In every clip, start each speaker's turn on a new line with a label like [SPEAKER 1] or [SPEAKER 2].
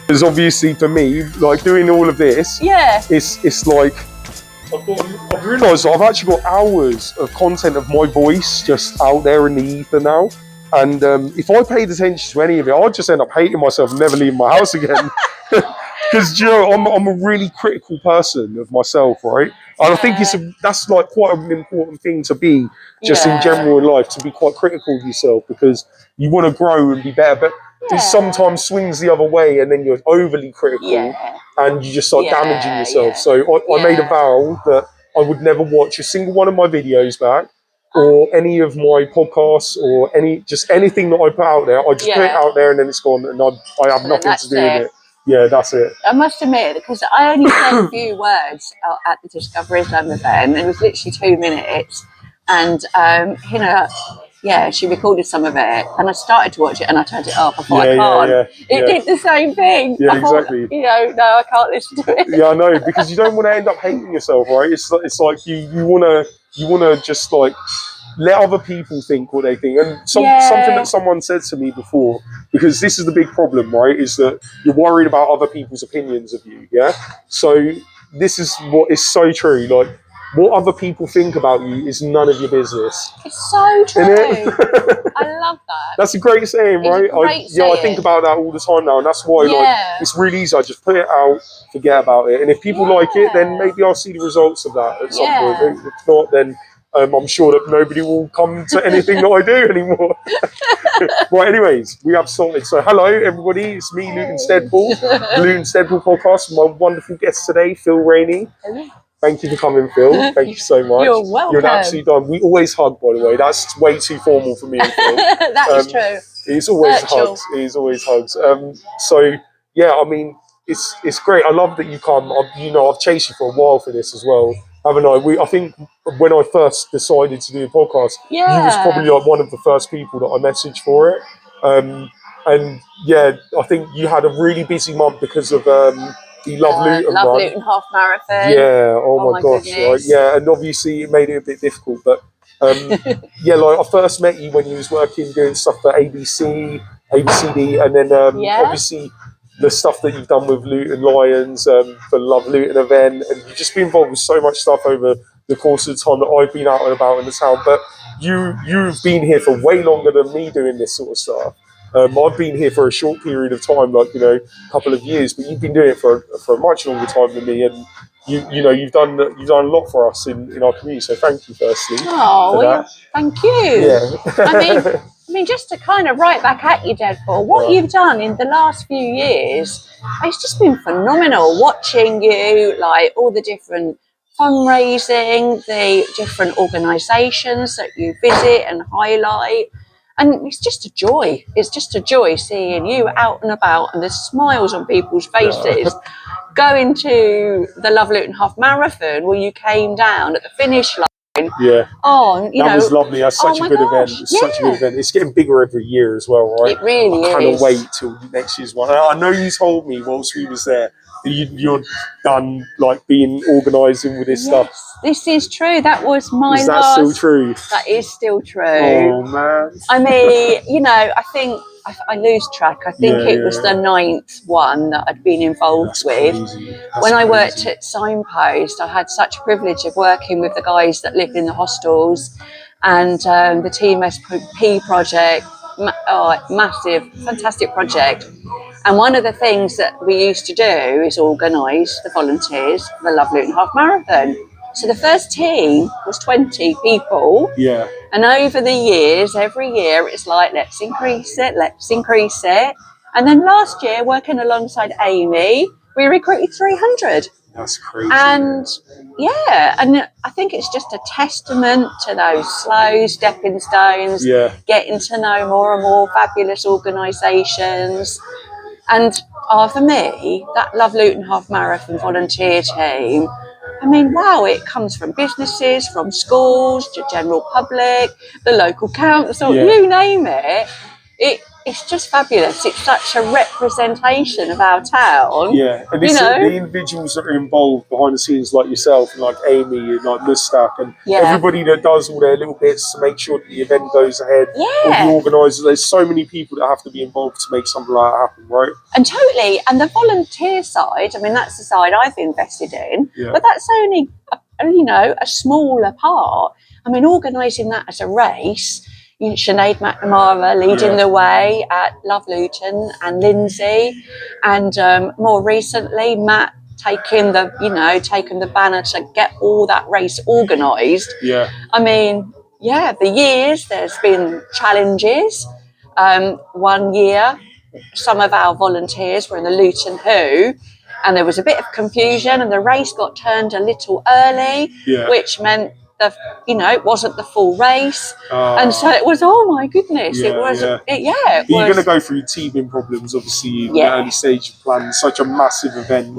[SPEAKER 1] Because obviously for me, like doing all of this, it's like I've realised I've actually got hours of content of my voice just out there in the ether now. And if I paid attention to any of it, I'd just end up hating myself and never leaving my house again. Because, you know, I'm a really critical person of myself, right? And I think that's like quite an important thing to be, just in general in life, to be quite critical of yourself, because you want to grow and be better. But this sometimes swings the other way, and then you're overly critical and you just start damaging yourself. So I made a vow that I would never watch a single one of my videos back, or any of my podcasts, or anything that I put out there. I just put it out there and then it's gone, and I have nothing to do with it. Yeah, that's it.
[SPEAKER 2] I must admit, because I only said a few words at the Discover Islam event. It was literally 2 minutes, and she recorded some of it, and I started to watch it, and I turned it off. I thought, I can't. It did the same thing.
[SPEAKER 1] Yeah, exactly.
[SPEAKER 2] You know, no, I can't listen to it.
[SPEAKER 1] Yeah, I know, because you don't want to end up hating yourself, right? It's like you wanna just like let other people think what they think. And something that someone said to me before, because this is the big problem, right, is that you're worried about other people's opinions of you, So this is what is so true. Like, what other people think about you is none of your business.
[SPEAKER 2] It's so true. I love that.
[SPEAKER 1] That's a great saying, right? I think about that all the time now, and that's why like it's really easy. I just put it out, forget about it, and if people like it, then maybe I'll see the results of that at some point. If not, then I'm sure that nobody will come to anything that I do anymore. Right, anyways, we have started. So hello everybody, it's me, Luton Steadpool, Luton Steadpool podcast, my wonderful guest today, Phyl Rainey. Thank you for coming, Phil. Thank you so much.
[SPEAKER 2] You're welcome.
[SPEAKER 1] You're an absolute dime. We always hug, by the way. That's way too formal for me and Phil.
[SPEAKER 2] That is true.
[SPEAKER 1] He's always hugs. He's always hugs. So yeah, I mean, it's great. I love that you come. I've chased you for a while for this as well, haven't I? I think when I first decided to do a podcast, you was probably like one of the first people that I messaged for it. And yeah, I think you had a really busy month because of the
[SPEAKER 2] Luton half marathon.
[SPEAKER 1] Yeah, oh my gosh, right? Yeah, and obviously it made it a bit difficult, but yeah, like I first met you when you was working doing stuff for ABCD, and then obviously the stuff that you've done with Luton Lions for Love Luton event, and you've just been involved with so much stuff over the course of the time that I've been out and about in the town. But you've been here for way longer than me doing this sort of stuff. I've been here for a short period of time, like, a couple of years, but you've been doing it for a much longer time than me, and you've done a lot for us in our community. So thank you, firstly.
[SPEAKER 2] Oh, well, thank you. Yeah. I mean, just to kind of right back at you, Deadpool, what you've done in the last few years, it's just been phenomenal. Watching you, like all the different fundraising, the different organisations that you visit and highlight. And it's just a joy. It's just a joy seeing you out and about and the smiles on people's faces. Going to the Love Luton Half Marathon where you came down at the finish line.
[SPEAKER 1] Yeah.
[SPEAKER 2] Oh,
[SPEAKER 1] that was lovely. That's such a good event. It's such a good event. It's getting bigger every year as well, right?
[SPEAKER 2] It really is.
[SPEAKER 1] I cannot wait till next year's one. I know you told me whilst we was there that you're done like being organising with this stuff.
[SPEAKER 2] This is true. That was my
[SPEAKER 1] Is that still true?
[SPEAKER 2] That is still true.
[SPEAKER 1] Oh, man.
[SPEAKER 2] I mean, I think I lose track. I think it was the 9th one that I'd been involved with. When I worked at Signpost, I had such a privilege of working with the guys that lived in the hostels and the TMSP project. Massive, fantastic project. And one of the things that we used to do is organise the volunteers for the Love Luton Half Marathon. So the first team was 20 people.
[SPEAKER 1] Yeah.
[SPEAKER 2] And over the years, every year, it's like, let's increase it. And then last year, working alongside Amy, we recruited 300.
[SPEAKER 1] That's crazy.
[SPEAKER 2] And and I think it's just a testament to those slow stepping stones, getting to know more and more fabulous organisations. And for me, that Love Luton Half Marathon volunteer team, I mean, wow, it comes from businesses, from schools, to general public, the local council, you name it. it's just fabulous. It's such a representation of our town.
[SPEAKER 1] Yeah, and it's the individuals that are involved behind the scenes, like yourself and like Amy and like Mustaq and everybody that does all their little bits to make sure that the event goes ahead. All the organisers, there's so many people that have to be involved to make something like that happen, right?
[SPEAKER 2] And totally. And the volunteer side, I mean, that's the side I've invested in, but that's only, a smaller part. I mean, organising that as a race, Sinead McNamara leading the way at Love Luton, and Lindsay, and more recently Matt taking the banner to get all that race organised.
[SPEAKER 1] Yeah.
[SPEAKER 2] I mean, the years there's been challenges. 1 year, some of our volunteers were in the Luton Who, and there was a bit of confusion, and the race got turned a little early, which meant it wasn't the full race, and so it was. Oh my goodness! It was. You're
[SPEAKER 1] going to go through teething problems, obviously, in the early stage of planning such a massive event.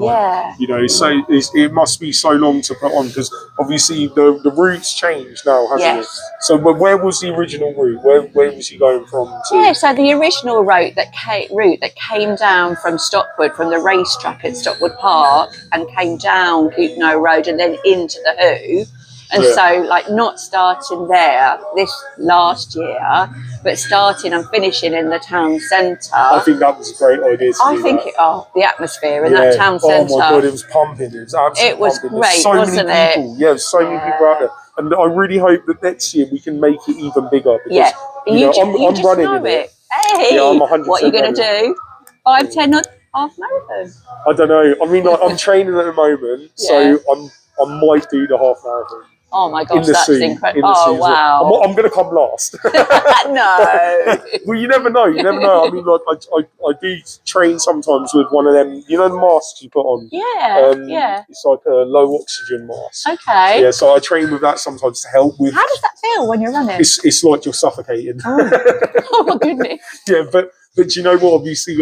[SPEAKER 1] So it must be so long to put on, because obviously the route's changed now, hasn't it? So, but where was the original route? Where was you going from?
[SPEAKER 2] So the original route that came down from Stockwood, from the racetrack at Stockwood Park, and came down Coopno Road and then into the Who. And so, not starting there this last year, but starting and finishing in the town centre.
[SPEAKER 1] I think that was a great idea.
[SPEAKER 2] The atmosphere in that town centre.
[SPEAKER 1] Oh my God, it was pumping. It was absolutely pumping.
[SPEAKER 2] Great,
[SPEAKER 1] so
[SPEAKER 2] wasn't
[SPEAKER 1] many people. Yeah, so many people out there. And I really hope that next year we can make it even bigger. Because, I'm running in it.
[SPEAKER 2] Hey,
[SPEAKER 1] I'm 100%
[SPEAKER 2] what are you going to do? 5, 10, or half marathon?
[SPEAKER 1] I don't know. I mean, I'm training at the moment, so I might do the half marathon.
[SPEAKER 2] Oh my gosh, that's incredible. Oh, wow.
[SPEAKER 1] I'm going to come last.
[SPEAKER 2] No.
[SPEAKER 1] Well, you never know. I mean, I do train sometimes with one of them, the masks you put on?
[SPEAKER 2] Yeah.
[SPEAKER 1] It's like a low oxygen mask.
[SPEAKER 2] Okay.
[SPEAKER 1] Yeah, so I train with that sometimes to help with...
[SPEAKER 2] How does that feel when you're running?
[SPEAKER 1] It's like you're suffocating.
[SPEAKER 2] Oh my goodness.
[SPEAKER 1] Yeah, but you know what? Obviously,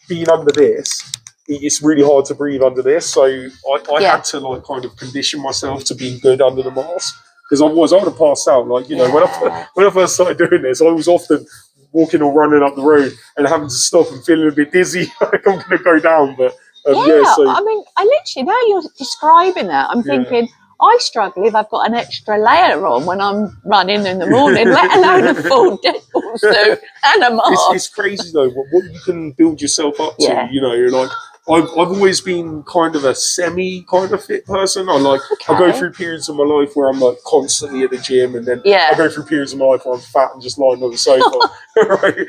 [SPEAKER 1] being under this... It's really hard to breathe under this, so I had to kind of condition myself to being good under the mask, because otherwise I would have passed out. When I first started doing this, I was often walking or running up the road and having to stop and feeling a bit dizzy, like I'm going to go down. But
[SPEAKER 2] I mean, I literally, now you're describing that, I'm thinking, I struggle if I've got an extra layer on when I'm running in the morning, let alone a full Deadpool suit and a mask.
[SPEAKER 1] It's crazy though what you can build yourself up to. You're like. I've always been kind of a semi kind of fit person. I go through periods of my life where I'm constantly at the gym, and then I go through periods of my life where I'm fat and just lying on the sofa. Right?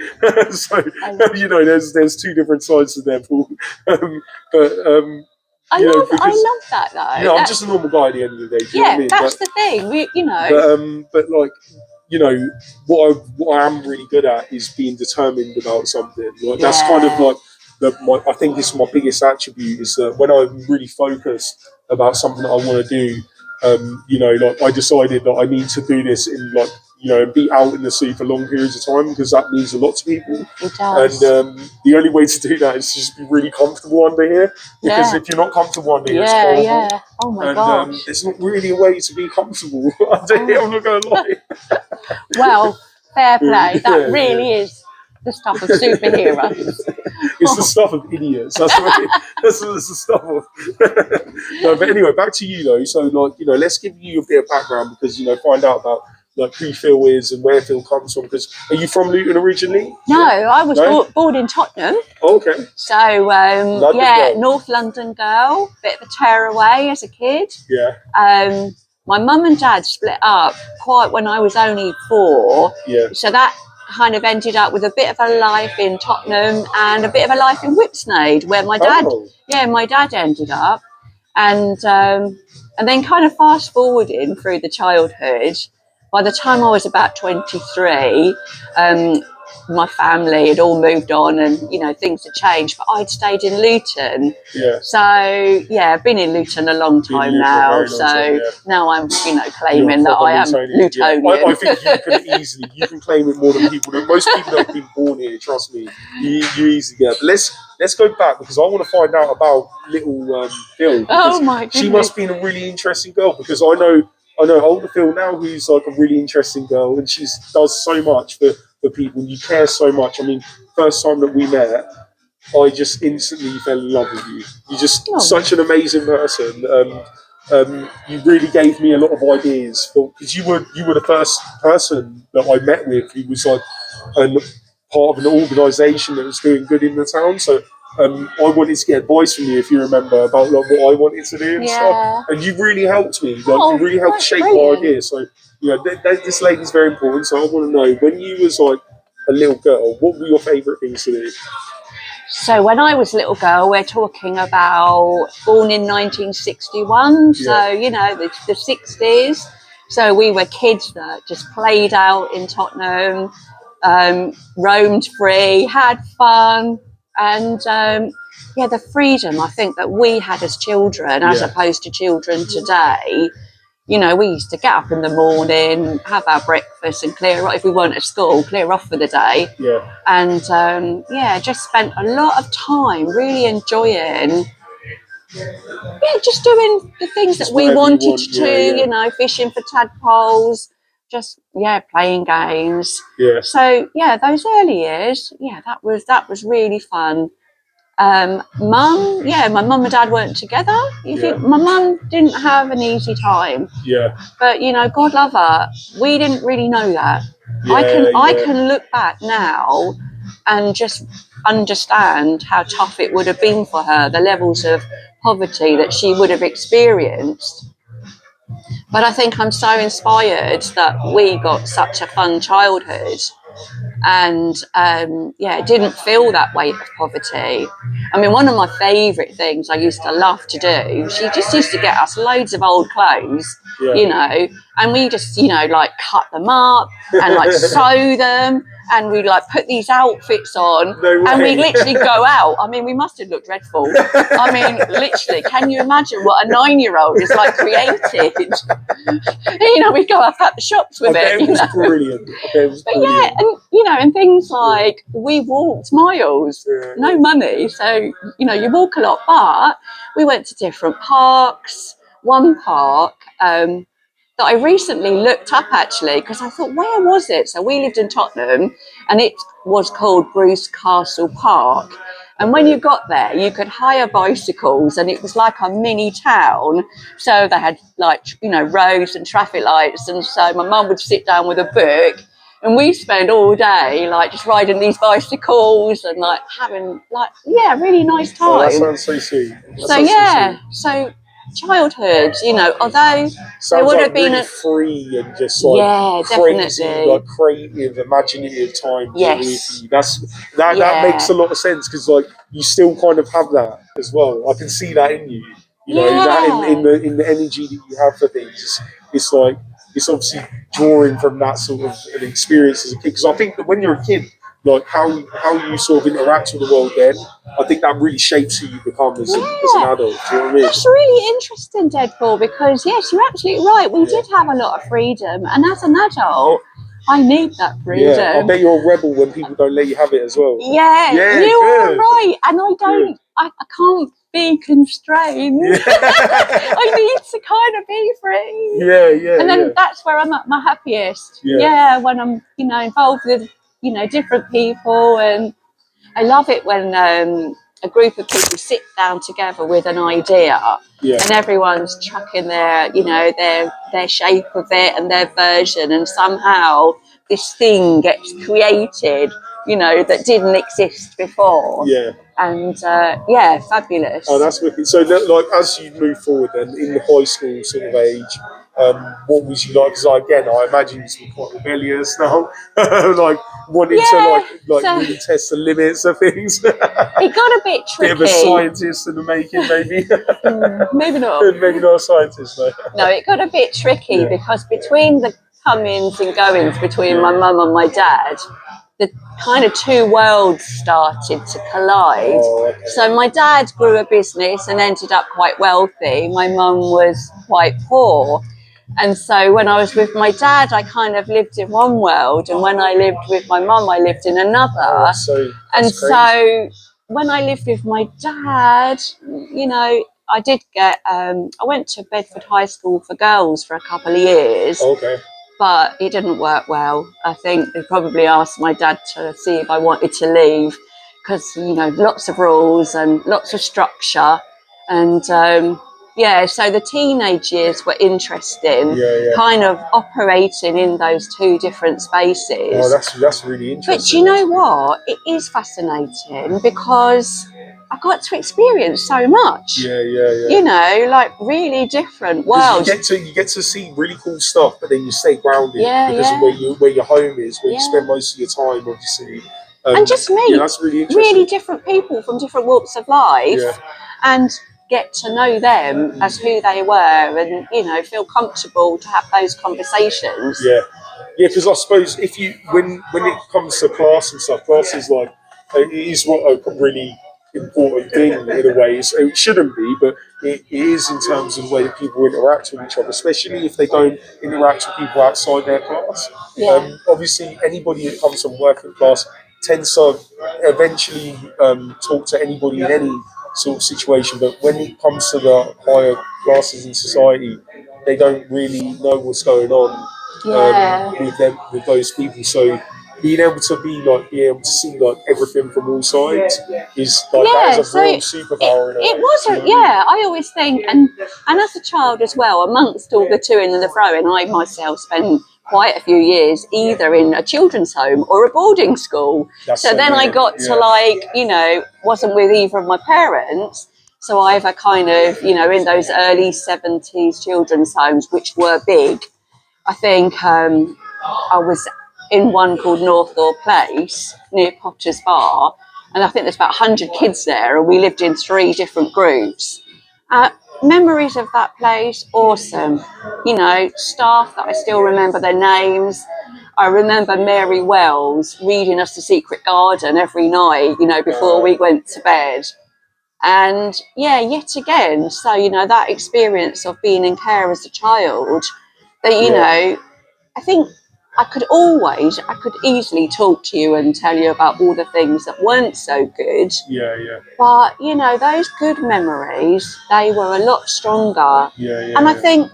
[SPEAKER 1] So there's two different sides to Deadpool.
[SPEAKER 2] I love that though.
[SPEAKER 1] I'm just a normal guy at the end of the day. Do you know what I mean?
[SPEAKER 2] That's the thing.
[SPEAKER 1] What I am really good at is being determined about something. That's kind of I think it's my biggest attribute, is that when I'm really focused about something that I want to do, I decided that I need to do this in and be out in the sea for long periods of time, because that means a lot to people.
[SPEAKER 2] It does.
[SPEAKER 1] And the only way to do that is to just be really comfortable under here, because if you're not comfortable under here, it's horrible.
[SPEAKER 2] Yeah. Oh my gosh.
[SPEAKER 1] There's not really a way to be comfortable under here, I'm not going to lie.
[SPEAKER 2] Well, fair play. That really is the stuff of superheroes.
[SPEAKER 1] It's the stuff of idiots. That's the stuff of. No, but anyway, back to you though. So, let's give you a bit of background, because find out about who Phyl is and where Phyl comes from. Because are you from Luton originally?
[SPEAKER 2] No, I was born in Tottenham.
[SPEAKER 1] Oh, okay.
[SPEAKER 2] So North London girl, bit of a tearaway as a kid.
[SPEAKER 1] Yeah.
[SPEAKER 2] My mum and dad split up quite when I was only 4.
[SPEAKER 1] Yeah.
[SPEAKER 2] So that kind of ended up with a bit of a life in Tottenham and a bit of a life in Whipsnade, where my dad ended up, and then kind of fast forwarding through the childhood. By the time I was about 23, my family had all moved on, and things had changed, but I'd stayed in Luton. So I've been in Luton a long time now. Now I'm claiming that I am Lutonian.
[SPEAKER 1] I think you can claim it more than people. Most people that have been born here, trust me, you easily get. But let's go back, because I want to find out about little Phyl.
[SPEAKER 2] Oh my goodness.
[SPEAKER 1] She must be a really interesting girl, because I know older Phyl now, who's a really interesting girl, and she does so much for for people. You care so much. I mean, first time that we met, I just instantly fell in love with you. You're just such an amazing person. You really gave me a lot of ideas because you were the first person that I met with who was like part of an organisation that was doing good in the town. So I wanted to get advice from you, if you remember, about like what I wanted to do and stuff. And you really helped me. Like you really helped shape my ideas. So this lady's very important. So I want to know, when you was like a little girl, what were your favourite things to do?
[SPEAKER 2] So when I was a little girl, we're talking about born in 1961. So, the 60s. So we were kids that just played out in Tottenham, roamed free, had fun. And, the freedom I think that we had as children, as opposed to children today. We used to get up in the morning, have our breakfast and clear off. If we weren't at school, clear off for the day. And, just spent a lot of time really enjoying, just doing the things that we wanted to do, fishing for tadpoles, just, playing games. So, those early years, that was really fun. My mum and dad weren't together. My mum didn't have an easy time. But God love her, we didn't really know that. I can look back now and just understand how tough it would have been for her, the levels of poverty that she would have experienced. But I think I'm so inspired that we got such a fun childhood. And didn't feel that weight of poverty. I mean, one of my favourite things I used to love to do, she just used to get us loads of old clothes, and we just, like cut them up and like sew them, and we like put these outfits on, and we literally go out. I mean, we must have looked dreadful. I mean, literally, can you imagine what a 9-year-old is like created? We'd go up at the shops with it.
[SPEAKER 1] It was brilliant.
[SPEAKER 2] And things like we walked miles, no money, so you walk a lot. But we went to different parks. One park that I recently looked up actually, because I thought, where was it? So we lived in Tottenham, and it was called Bruce Castle Park. And when you got there, you could hire bicycles, and it was like a mini town. So they had like, roads and traffic lights. And so my mum would sit down with a book, and we spend all day like just riding these bicycles and like having like, really nice time.
[SPEAKER 1] Oh, that sounds so sweet.
[SPEAKER 2] So childhood, although
[SPEAKER 1] sounds
[SPEAKER 2] there would
[SPEAKER 1] like
[SPEAKER 2] have been
[SPEAKER 1] really free and just like crazy,
[SPEAKER 2] definitely.
[SPEAKER 1] like creative, imaginative time. That makes a lot of sense, because like you still kind of have that as well. I can see that in you. That in the energy that you have for things. It's like it's obviously drawing from that sort of an experience as a kid. Because I think that when you're a kid, like how you sort of interact with the world then, I think that really shapes who you become as an adult. Do you know what I mean?
[SPEAKER 2] That's really interesting, Deadpool, because yes, you're absolutely right. We did have a lot of freedom, and as an adult, I need that freedom.
[SPEAKER 1] Yeah, I bet you're a rebel when people don't let you have it as well.
[SPEAKER 2] You are right, and I don't. I can't be constrained. I need to kind of be free. And then that's where I'm at my happiest. When I'm, involved with, different people, and I love it when a group of people sit down together with an idea, and everyone's chucking their, their shape of it and their version, and somehow this thing gets created, that didn't exist before. And fabulous.
[SPEAKER 1] Oh, that's wicked. So, like, as you move forward, then in the high school sort of age, what was you like? Because again, I imagine you're quite rebellious now, like wanting to really test the limits of things.
[SPEAKER 2] It got a bit tricky.
[SPEAKER 1] Bit of a scientist in the making, maybe.
[SPEAKER 2] Maybe not.
[SPEAKER 1] Maybe not a scientist, though.
[SPEAKER 2] No, it got a bit tricky because between the comings and goings between my mum and my dad, the kind of two worlds started to collide. So my dad grew a business and ended up quite wealthy. My mum was quite poor. And so when I was with my dad, I kind of lived in one world. And when I lived with my mum, I lived in another. So when I lived with my dad, I did get, I went to Bedford High School for girls for a couple of years. but it didn't work well. I think they probably asked my dad to see if I wanted to leave because, you know, lots of rules and lots of structure. And yeah, so the teenage years were interesting, kind of operating in those two different spaces.
[SPEAKER 1] Oh, that's really interesting.
[SPEAKER 2] But you know what? It is fascinating because I got to experience so much. You know, like really different worlds.
[SPEAKER 1] You get to see really cool stuff, but then you stay grounded because of where your home is, where you spend most of your time, obviously.
[SPEAKER 2] And just meet
[SPEAKER 1] that's really
[SPEAKER 2] different people from different walks of life, and get to know them as who they were, and you know, feel comfortable to have those conversations.
[SPEAKER 1] Because I suppose if you when it comes to class and stuff, class is like it is what a really important thing in a way. It shouldn't be, but it is in terms of the way that people interact with each other, especially if they don't interact with people outside their class. Obviously, anybody that comes from working class tends to eventually talk to anybody in any sort of situation, but when it comes to the higher classes in society, they don't really know what's going on with those people. So being able to see like everything from all sides is like that is a real superpower.
[SPEAKER 2] It wasn't. I always think, and as a child as well, amongst all the to-ing and the throwing, I myself spent quite a few years either in a children's home or a boarding school. So then I got to like, you know, wasn't with either of my parents. So either kind of, you know, in those early 70s children's homes, which were big. I think I was in one called Northall Place near Potter's Bar, and I think there's about 100 kids there, and we lived in 3 different groups. Memories of that place, awesome. You know, staff that I still remember their names. I remember Mary Wells reading us The Secret Garden every night, you know, before we went to bed. And yet again, so, you know, that experience of being in care as a child, that, you know, I think I could easily talk to you and tell you about all the things that weren't so good. But, you know, those good memories, they were a lot stronger. And I think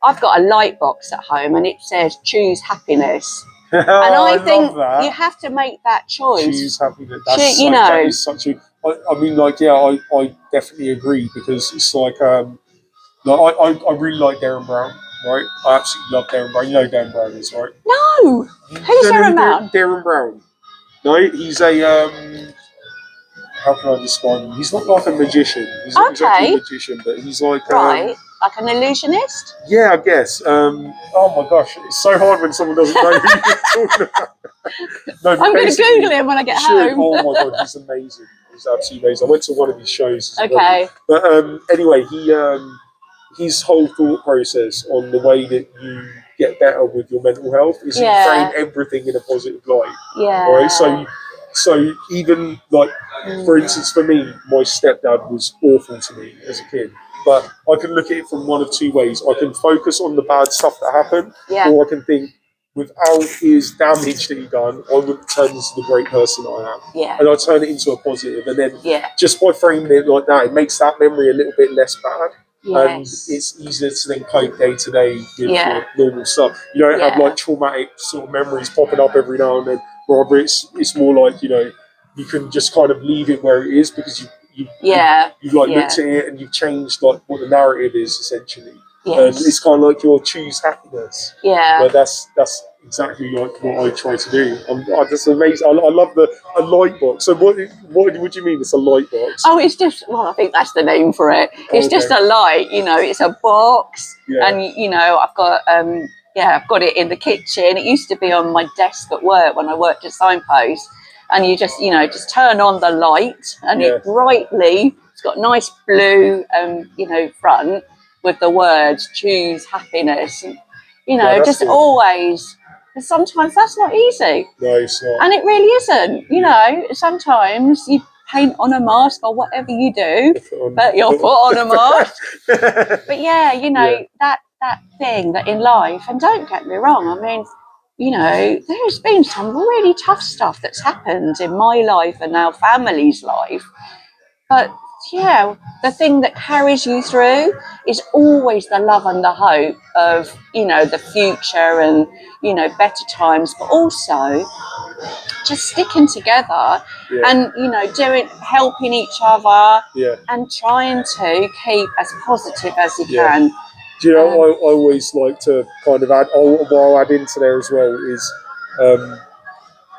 [SPEAKER 2] I've got a light box at home and it says choose happiness. And I think you have to make that choice.
[SPEAKER 1] Choose happiness. That is such a... I mean, like, I definitely agree, because it's like, I really like Darren Brown. Right, I absolutely love Darren Brown. You know who Darren Brown is, right?
[SPEAKER 2] No, who's Darren Brown?
[SPEAKER 1] Darren Brown. No, he's a how can I describe him? He's not like a magician. He's not exactly a magician, but he's like
[SPEAKER 2] like an illusionist.
[SPEAKER 1] Yeah, I guess. Oh my gosh, it's so hard when someone doesn't know who you're talking about. No,
[SPEAKER 2] I'm going to Google him when I get home.
[SPEAKER 1] Oh my god, he's amazing. He's absolutely amazing. I went to one of his shows.
[SPEAKER 2] Okay.
[SPEAKER 1] But anyway, his whole thought process on the way that you get better with your mental health is you frame everything in a positive light. All right. So even like, for instance, for me, my stepdad was awful to me as a kid. But I can look at it from one of two ways. I can focus on the bad stuff that happened, or I can think, without his damage that he done, I would turn into the great person I am. And I turn it into a positive. And then just by framing it like that, it makes that memory a little bit less bad. And it's easier to then cope day to day with normal stuff. You don't have like traumatic sort of memories popping up every now and then. Rather, it's more like, you know, you can just kind of leave it where it is, because you've looked at it and you've changed like what the narrative is essentially. And it's kind of like your choose happiness. But that's exactly like what I try to do. That's amazing. I love a light box. So what do you mean it's a light box?
[SPEAKER 2] Oh, it's just, well, I think that's the name for it. It's just a light, you know, it's a box. And, you know, I've got it in the kitchen. It used to be on my desk at work when I worked at Signpost. And you just, you know, just turn on the light and it brightly, it's got nice blue, you know, front with the words choose happiness. And, you know, just always, and sometimes that's not easy.
[SPEAKER 1] No, it's not.
[SPEAKER 2] And it really isn't. You know, sometimes you paint on a mask or whatever you do, but you'll put on a mask. But yeah, you know, that thing that in life, and don't get me wrong, I mean, you know, there's been some really tough stuff that's happened in my life and our family's life. But the thing that carries you through is always the love and the hope of, you know, the future and, you know, better times, but also just sticking together and, you know, helping each other and trying to keep as positive as you can.
[SPEAKER 1] Do you know, I always like to kind of add, what I'll add into there as well is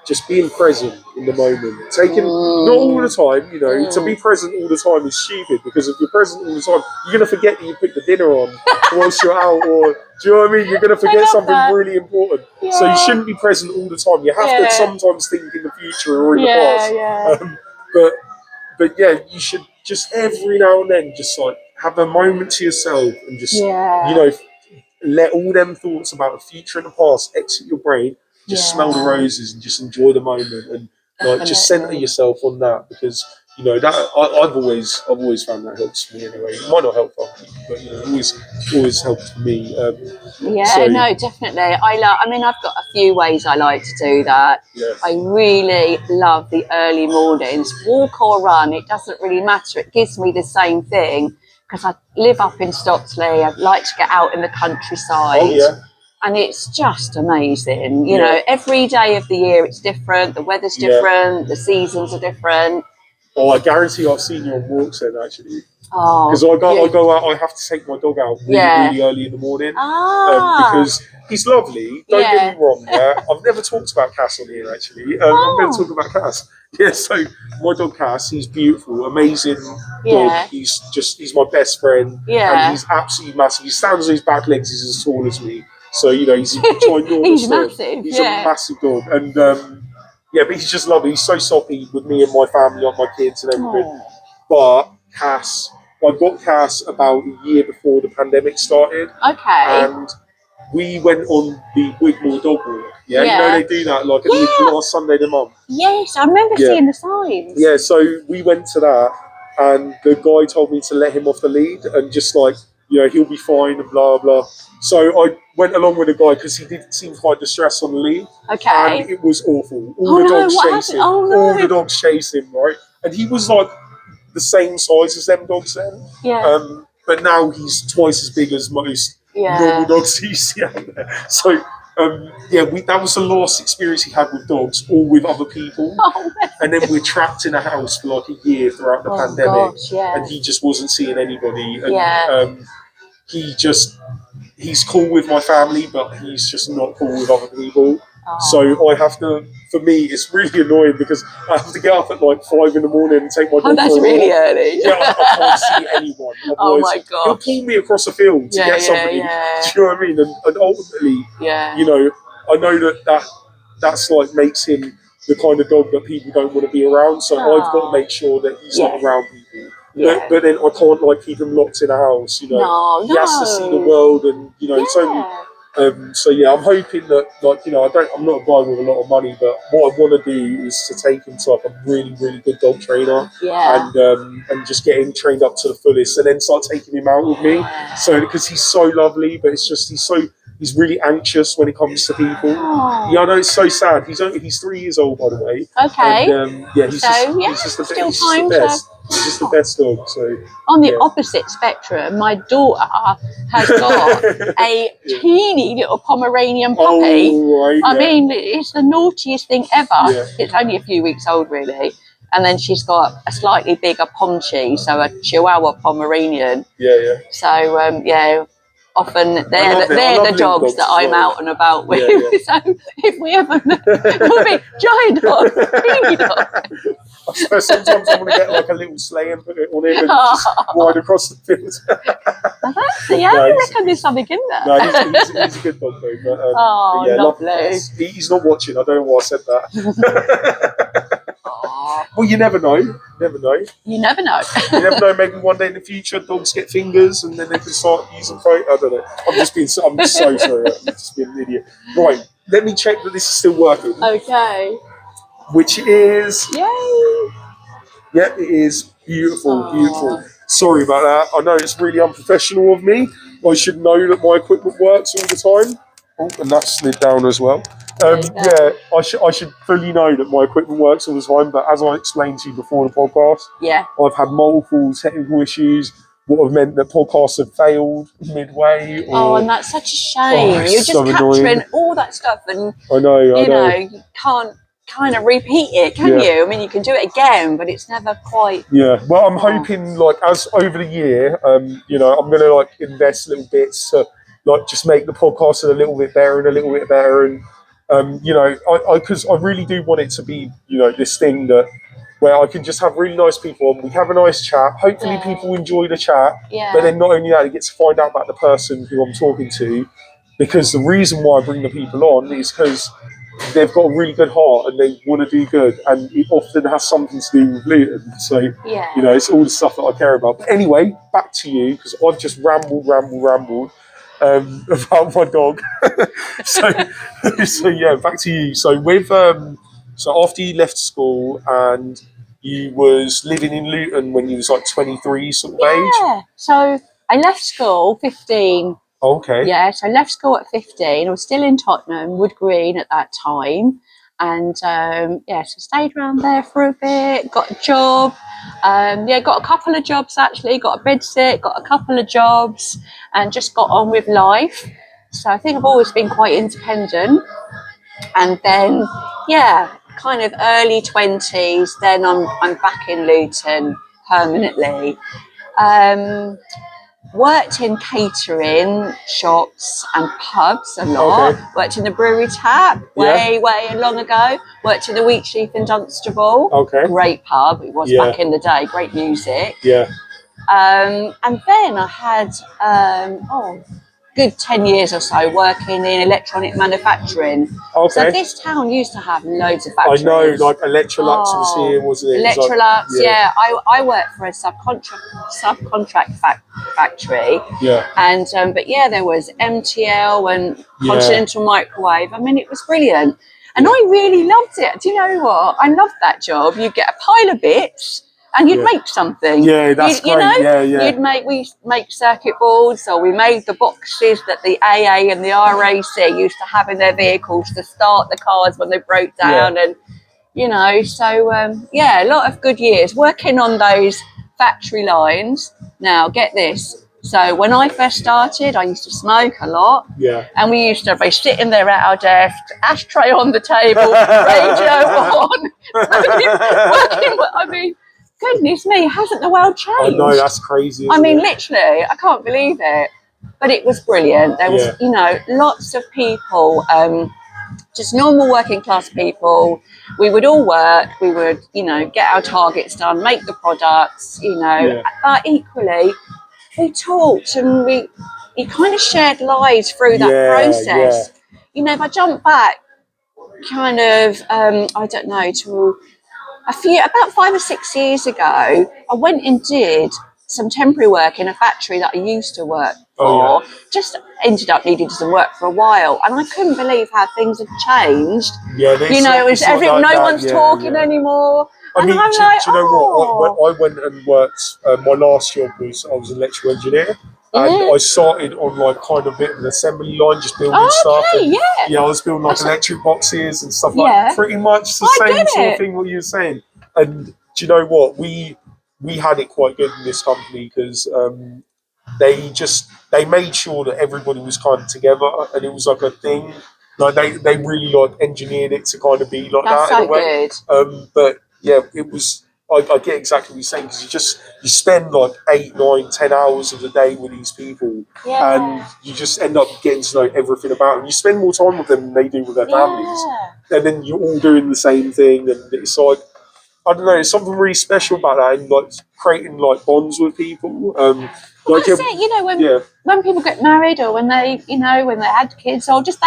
[SPEAKER 1] just being present in the moment. Taking, not all the time, you know, to be present all the time is stupid, because if you're present all the time, you're going to forget that you put the dinner on whilst you're out, or, do you know what I mean? You're going to forget something really important. Yeah. So you shouldn't be present all the time. You have to sometimes think in the future or in the past. But yeah, you should just every now and then just like have a moment to yourself and just, you know, let all them thoughts about the future and the past exit your brain. Just smell the roses and just enjoy the moment, and like just center yourself on that, because you know that I've always found that helps me anyway. It might not help other people, but you know, it always helps me.
[SPEAKER 2] No, definitely. I mean, I've got a few ways I like to do that. I really love the early mornings, walk or run. It doesn't really matter. It gives me the same thing, because I live up in Stotsley. I like to get out in the countryside. And it's just amazing. You know, every day of the year it's different. The weather's different. The seasons are different.
[SPEAKER 1] Oh, I guarantee I've seen you on walks then, actually. Because I go out. I have to take my dog out really early in the morning. Because he's lovely. Don't get me wrong. I've never talked about Cass on here, actually. I'm going to talk about Cass. So my dog Cass, he's beautiful, amazing dog. He's my best friend. And he's absolutely massive. He stands on his back legs. He's as tall as me. So, you know, he's ginormous.
[SPEAKER 2] He's massive.
[SPEAKER 1] He's a massive dog. And, but he's just lovely. He's so soppy with me and my family, like my kids and everything. But Cass, I got Cass about a year before the pandemic started. And we went on the Wigmore dog walk. You know, they do that like the last Sunday of the month.
[SPEAKER 2] Yes, I remember seeing the signs.
[SPEAKER 1] So we went to that, and the guy told me to let him off the lead and just like, you know, he'll be fine and blah, blah. So I went along with the guy because he did seem quite distressed on the lead. And it was awful. All the dogs chasing. All the dogs chasing, right? And he was like the same size as them dogs then. But now he's twice as big as most normal dogs you see out there. So that was the last experience he had with dogs, all with other people. And then we're trapped in a house for like a year throughout the pandemic, and he just wasn't seeing anybody. And he's cool with my family, but he's just not cool with other people. So I have to, for me, it's really annoying because I have to get up at like 5 a.m. and take my dog.
[SPEAKER 2] That's really early.
[SPEAKER 1] I can't see anyone.
[SPEAKER 2] Oh my God.
[SPEAKER 1] He'll pull me across a field to get somebody. Do you know what I mean? And ultimately, you know, I know that's like makes him the kind of dog that people don't want to be around. So I've got to make sure that he's not around people. But then I can't like keep him locked in a house. You know, he has to see the world, and you know, it's only. So I'm hoping that, like, you know, I'm not a guy with a lot of money, but what I want to do is to take him to like a really, really good dog trainer, and just get him trained up to the fullest, and then start taking him out with me. So because he's so lovely, but it's just he's really anxious when it comes to people. Yeah, I know, it's so sad. He's 3 years old, by the way. And, he's just the best. He's just the best dog. So
[SPEAKER 2] on the opposite spectrum, my daughter has got a teeny little Pomeranian puppy. I mean, it's the naughtiest thing ever. It's only a few weeks old, really. And then she's got a slightly bigger Pomchi, so a Chihuahua Pomeranian. So often they're the dogs that I'm out and about with. So if we ever we'll be giant dog, teeny dog.
[SPEAKER 1] Sometimes I want to get like a little sleigh and put it on him and just ride across the field.
[SPEAKER 2] I reckon there's something in there.
[SPEAKER 1] No, he's a good dog though. But,
[SPEAKER 2] lovely.
[SPEAKER 1] He's not watching. I don't know why I said that. Well, you never know. You never know.
[SPEAKER 2] You never know.
[SPEAKER 1] You never know. Maybe one day in the future, dogs get fingers, and then they can start using photos. I don't know. I'm so sorry. I'm just being an idiot. Right. Let me check that this is still working.
[SPEAKER 2] Okay.
[SPEAKER 1] Which is...
[SPEAKER 2] Yay!
[SPEAKER 1] Yeah, it is. Beautiful, beautiful. Sorry about that. I know it's really unprofessional of me. I should know that my equipment works all the time. Oh, and that slid down as well. Yeah, I should fully know that my equipment works all the time, but as I explained to you before the podcast, I've had multiple technical issues. What have meant that podcasts have failed midway.
[SPEAKER 2] And that's such a shame. You're just so capturing annoying. All that stuff, and
[SPEAKER 1] I know.
[SPEAKER 2] You can't kind of repeat it, can you? I mean, you can do it again, but it's never quite.
[SPEAKER 1] Yeah. Well, I'm hoping, like, as over the year, I'm gonna like invest little bits to like just make the podcast a little bit better and a little bit better, and because I really do want it to be, this thing that. Where I can just have really nice people on. We have a nice chat. Hopefully people enjoy the chat.
[SPEAKER 2] Yeah.
[SPEAKER 1] But then not only that, you get to find out about the person who I'm talking to. Because the reason why I bring the people on is because they've got a really good heart and they want to do good. And it often has something to do with Luton. So, it's all the stuff that I care about. But anyway, back to you, because I've just rambled about my dog. so yeah, back to you. So with... So after you left school and you was living in Luton when you was like 23 sort of age?
[SPEAKER 2] Yeah, so I left school 15.
[SPEAKER 1] Okay.
[SPEAKER 2] Yeah, so I left school at 15. I was still in Tottenham, Wood Green at that time. And so stayed around there for a bit, got a job. Got a couple of jobs actually, got a bed sit, got a couple of jobs and just got on with life. So I think I've always been quite independent. And then, kind of early 20s, then I'm back in Luton permanently. Worked in catering shops and pubs a lot.
[SPEAKER 1] Okay.
[SPEAKER 2] Worked in the brewery tap way long ago. Worked in the Wheatsheaf in Dunstable.
[SPEAKER 1] Okay.
[SPEAKER 2] Great pub. It was back in the day. Great music.
[SPEAKER 1] Yeah.
[SPEAKER 2] And then I had good 10 years or so working in electronic manufacturing.
[SPEAKER 1] Okay.
[SPEAKER 2] So this town used to have loads of factories.
[SPEAKER 1] I know, like Electrolux was here, wasn't it?
[SPEAKER 2] Electrolux, I worked for a subcontract factory.
[SPEAKER 1] Yeah.
[SPEAKER 2] And there was MTL and Continental Microwave. I mean, it was brilliant. And I really loved it. Do you know what? I loved that job. You get a pile of bits. And you'd make something.
[SPEAKER 1] Yeah, that's great.
[SPEAKER 2] We make circuit boards, or we made the boxes that the AA and the RAC used to have in their vehicles to start the cars when they broke down. And, a lot of good years working on those factory lines. Now, get this. So when I first started, I used to smoke a lot.
[SPEAKER 1] Yeah.
[SPEAKER 2] And we used to be sitting there at our desk, ashtray on the table, radio on, working. Goodness me, hasn't the world changed?
[SPEAKER 1] I know, that's crazy.
[SPEAKER 2] Literally, I can't believe it. But it was brilliant. There was, lots of people, just normal working class people. We would all work. We would, get our targets done, make the products, But equally, we talked and we kind of shared lives through that process.
[SPEAKER 1] Yeah.
[SPEAKER 2] If I jump back, kind of, to about 5 or 6 years ago, I went and did some temporary work in a factory that I used to work for. Just ended up needing some work for a while, and I couldn't believe how things had changed.
[SPEAKER 1] Yeah,
[SPEAKER 2] it was no one's talking anymore.
[SPEAKER 1] I mean, do you know what? I went and worked. My last job I was an electrical engineer. And I started on like kind of a bit of an assembly line, just building stuff. And, I was building like electric boxes and stuff like pretty much the same sort of thing what you were saying. And do you know what? We had it quite good in this company because they made sure that everybody was kind of together and it was like a thing. Like they really like engineered it to kind of be like
[SPEAKER 2] that
[SPEAKER 1] in a way.
[SPEAKER 2] Good.
[SPEAKER 1] But yeah, it was. I get exactly what you're saying because you spend like 8, 9, 10 hours of the day with these people, and you just end up getting to know everything about them. You spend more time with them than they do with their families, and then you're all doing the same thing, and it's like I don't know, there's something really special about that, and like creating like bonds with people.
[SPEAKER 2] That's it. When people get married, or when they had kids, or just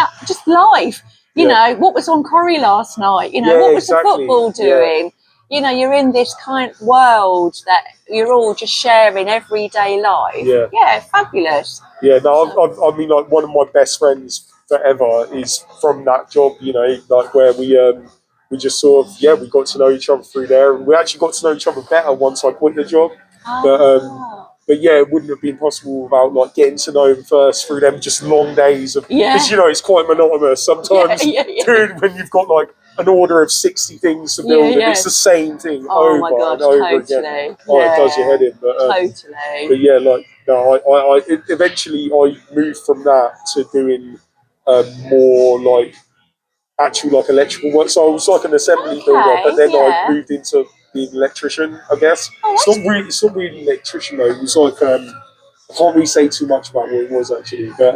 [SPEAKER 2] life. What was on Corrie last night? What was the football doing? You're in this kind of world that you're all just sharing everyday life. Yeah, fabulous.
[SPEAKER 1] Yeah, no, I mean, like one of my best friends forever is from that job. Like where we just sort of we got to know each other through there, and we actually got to know each other better once I quit the job. But yeah, it wouldn't have been possible without like getting to know him first through them just long days of, because you know it's quite monotonous sometimes doing when you've got like an order of 60 things to build and it's the same thing over and over again. Oh, it does your head in. But, but yeah, like no, eventually I moved from that to doing more like actual like electrical work. So I was like an assembly builder, but then I moved into being an electrician, I guess. It's not really electrician though. It was like I can't really say too much about what it was actually, but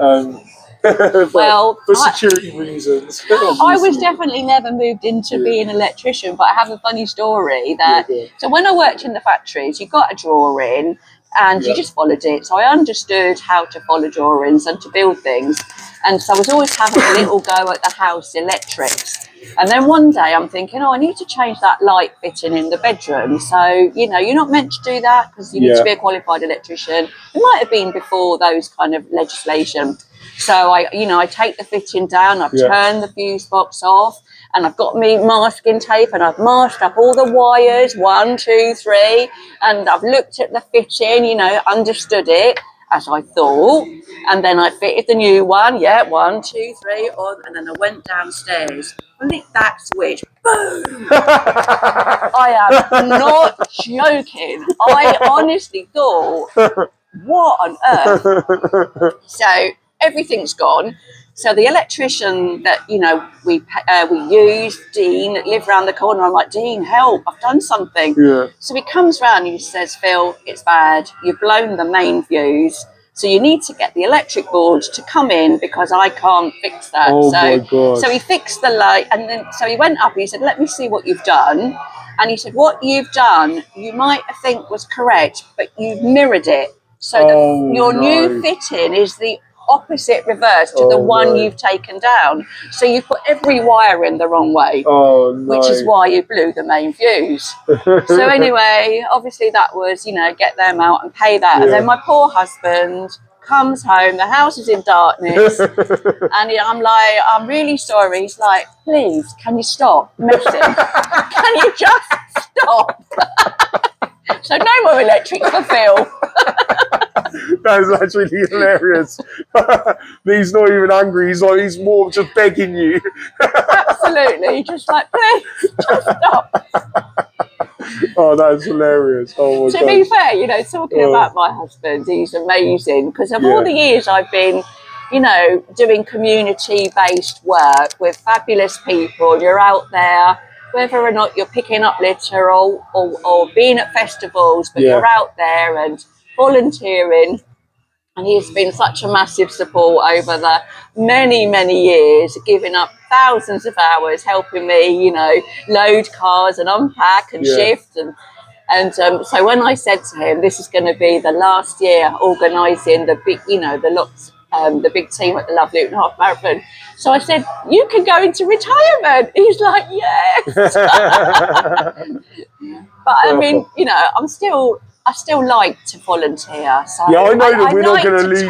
[SPEAKER 1] well, for security reasons.
[SPEAKER 2] I was definitely never moved into being an electrician, but I have a funny story that so when I worked in the factories, you got a drawing and you just followed it. So I understood how to follow drawings and to build things. And so I was always having a little go at the house electrics. And then one day I'm thinking, oh, I need to change that light fitting in the bedroom. So, you know, you're not meant to do that because you need to be a qualified electrician. It might have been before those kind of legislation. So I take the fitting down, I've turned the fuse box off, and I've got me masking tape and I've masked up all the wires, 1, 2, 3, and I've looked at the fitting, you know, understood it as I thought, and then I fitted the new one, 1, 2, 3, on, and then I went downstairs, flicked that switch, boom! I am not joking. I honestly thought, what on earth? So everything's gone. So the electrician that, you know, we use, Dean, lived around the corner. I'm like, Dean, help, I've done something. So he comes round and he says, Phil, it's bad. You've blown the main fuse. So you need to get the electric board to come in because I can't fix that.
[SPEAKER 1] My God.
[SPEAKER 2] So he fixed the light and then, so he went up, he said, let me see what you've done. And he said, what you've done, you might think was correct, but you've mirrored it. So your new fitting is the opposite reverse to the one you've taken down. So you put every wire in the wrong way, which is why you blew the main fuse. So anyway, obviously that was, you know, get them out and pay that. And then my poor husband comes home, the house is in darkness, and I'm like, I'm really sorry. He's like, please, can you stop messing? Can you just stop? So no more electric for Phil.
[SPEAKER 1] That is actually hilarious. He's not even angry. He's more just begging you.
[SPEAKER 2] Absolutely, just like, please, just stop.
[SPEAKER 1] Oh, that is hilarious. Oh my God.
[SPEAKER 2] To be fair, you know, talking about my husband, he's amazing because of all the years I've been, you know, doing community-based work with fabulous people. You're out there, whether or not you're picking up litter or being at festivals, but you're out there and volunteering. And he's been such a massive support over the many, many years, giving up thousands of hours, helping me, you know, load cars and unpack and shift. And so when I said to him, this is going to be the last year organising the big, you know, the big team at the Love Luton Half Marathon. So I said, you can go into retirement. He's like, yes. But I mean, you know, I still like to volunteer. So
[SPEAKER 1] I know that we're not going to lose you.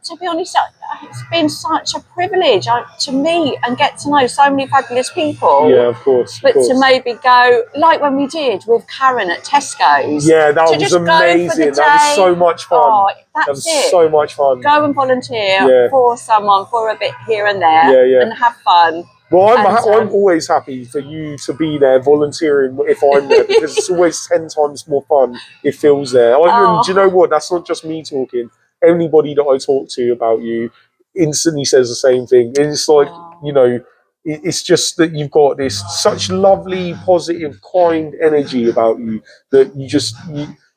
[SPEAKER 2] To be honest, it's been such a privilege to meet and get to know so many fabulous people.
[SPEAKER 1] Yeah, of course.
[SPEAKER 2] But to maybe go, like when we did with Karen at Tesco's.
[SPEAKER 1] Yeah, that was amazing. That was so much fun.
[SPEAKER 2] Oh,
[SPEAKER 1] that was so much fun.
[SPEAKER 2] Go and volunteer for someone for a bit here and there and have fun.
[SPEAKER 1] Well, I'm always happy for you to be there volunteering if I'm there because it's always 10 times more fun if Phil's there. Do you know what? That's not just me talking. Anybody that I talk to about you instantly says the same thing. It's like, you know, it's just that you've got this such lovely, positive, kind energy about you that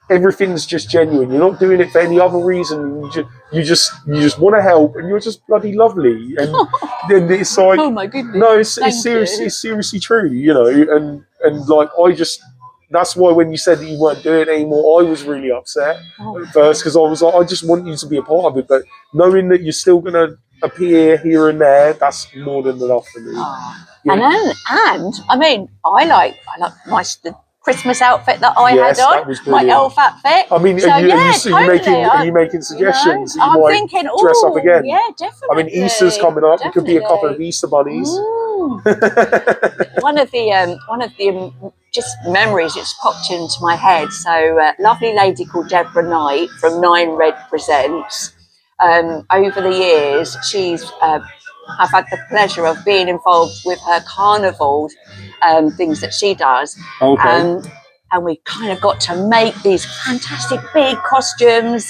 [SPEAKER 1] everything's just genuine. You're not doing it for any other reason. You just want to help, and you're just bloody lovely. And then it's like,
[SPEAKER 2] oh my goodness,
[SPEAKER 1] no, it's seriously true, you know. And like that's why when you said that you weren't doing it anymore, I was really upset at first because I was like, I just want you to be a part of it, but knowing that you're still gonna appear here and there, that's more than enough for me.
[SPEAKER 2] And I mean, I like the Christmas outfit that I had on, my elf outfit.
[SPEAKER 1] I mean,
[SPEAKER 2] so,
[SPEAKER 1] are you making suggestions?
[SPEAKER 2] I'm thinking,
[SPEAKER 1] dress up again.
[SPEAKER 2] Yeah, definitely.
[SPEAKER 1] I mean, Easter's coming up. It could be a couple of Easter bunnies.
[SPEAKER 2] One of the just memories that's popped into my head. So, a lovely lady called Deborah Knight from Nine Red Presents. Over the years, she's I've had the pleasure of being involved with her carnival things that she does.
[SPEAKER 1] Okay.
[SPEAKER 2] And we kind of got to make these fantastic big costumes,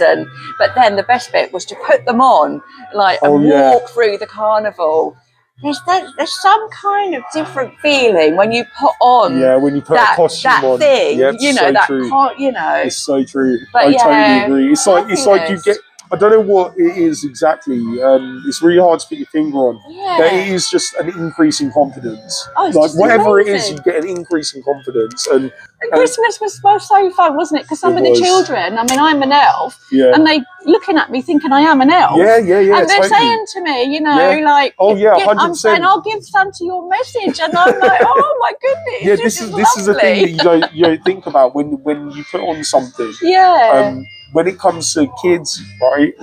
[SPEAKER 2] but then the best bit was to put them on, and walk through the carnival. There's some kind of different feeling when you put on
[SPEAKER 1] when you put a costume on
[SPEAKER 2] thing,
[SPEAKER 1] so true. It's so true.
[SPEAKER 2] But
[SPEAKER 1] I totally agree. It's like you get, I don't know what it is exactly. It's really hard to put your finger on. But it is just an increase in confidence. Whatever
[SPEAKER 2] amazing.
[SPEAKER 1] it is, you get an increase in confidence. And
[SPEAKER 2] Christmas was so fun, wasn't it? Because some of the children, I mean, I'm an elf, and they looking at me thinking I am an elf.
[SPEAKER 1] Yeah.
[SPEAKER 2] And they're saying to me,
[SPEAKER 1] 100%.
[SPEAKER 2] I'm saying, I'll give Santa your message, and I'm like, oh my goodness.
[SPEAKER 1] Yeah, this is the thing that you don't think about when you put on something.
[SPEAKER 2] Yeah.
[SPEAKER 1] When it comes to kids, right?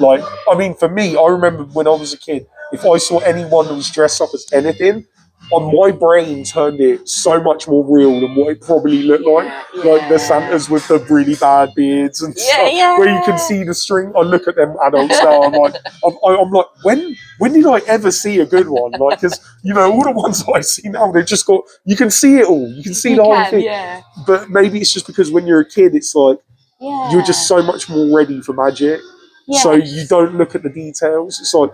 [SPEAKER 1] For me, I remember when I was a kid, if I saw anyone that was dressed up as anything, my brain turned it so much more real than what it probably looked like. Like the Santas with the really bad beards and stuff, where you can see the string. I look at them adults now. I'm like, when did I ever see a good one? Because all the ones that I see now, they've just got. You can see it all. You can see the whole thing. Yeah. But maybe it's just because when you're a kid, it's like you're just so much more ready for magic. Yes. So you don't look at the details. It's like,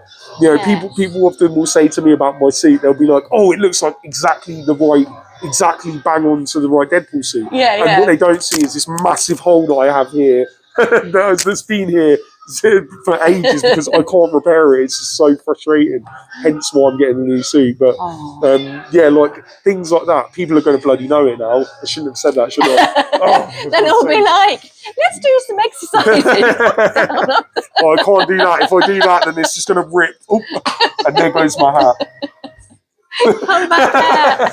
[SPEAKER 1] people often will say to me about my suit, they'll be like, oh, it looks like exactly bang on to the right Deadpool suit. And what they don't see is this massive hole that I have here that's been here for ages because I can't repair it. It's just so frustrating. Hence why I'm getting a new suit. But things like that, people are going to bloody know it now. I shouldn't have said that, should I?
[SPEAKER 2] Then it'll be like, let's do some exercises.
[SPEAKER 1] I can't do that. If I do that, then it's just going to rip. Oh, and there goes my hat.
[SPEAKER 2] Come back.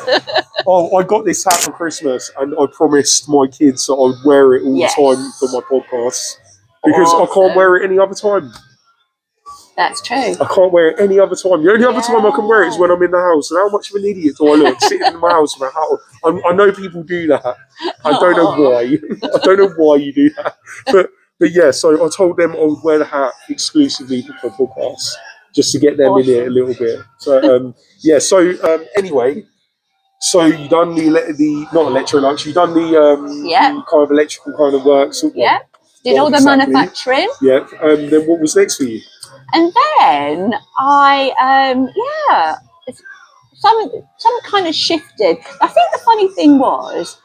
[SPEAKER 1] I got this hat for Christmas, and I promised my kids that I would wear it all the time for my podcasts because I can't wear it any other time.
[SPEAKER 2] That's true.
[SPEAKER 1] I can't wear it any other time. The only other time I can wear it is when I'm in the house. And how much of an idiot do I look sitting in my house with a hat on? I know people do that. I don't know why. I don't know why you do that. But yeah, so I told them I would wear the hat exclusively for podcasts, just to get them in it a little bit. So anyway, so you done the not electronics, you done the kind of electrical kind of work. So
[SPEAKER 2] did all the manufacturing.
[SPEAKER 1] Yeah. Then what was next for you?
[SPEAKER 2] And then some kind of shifted. I think the funny thing was,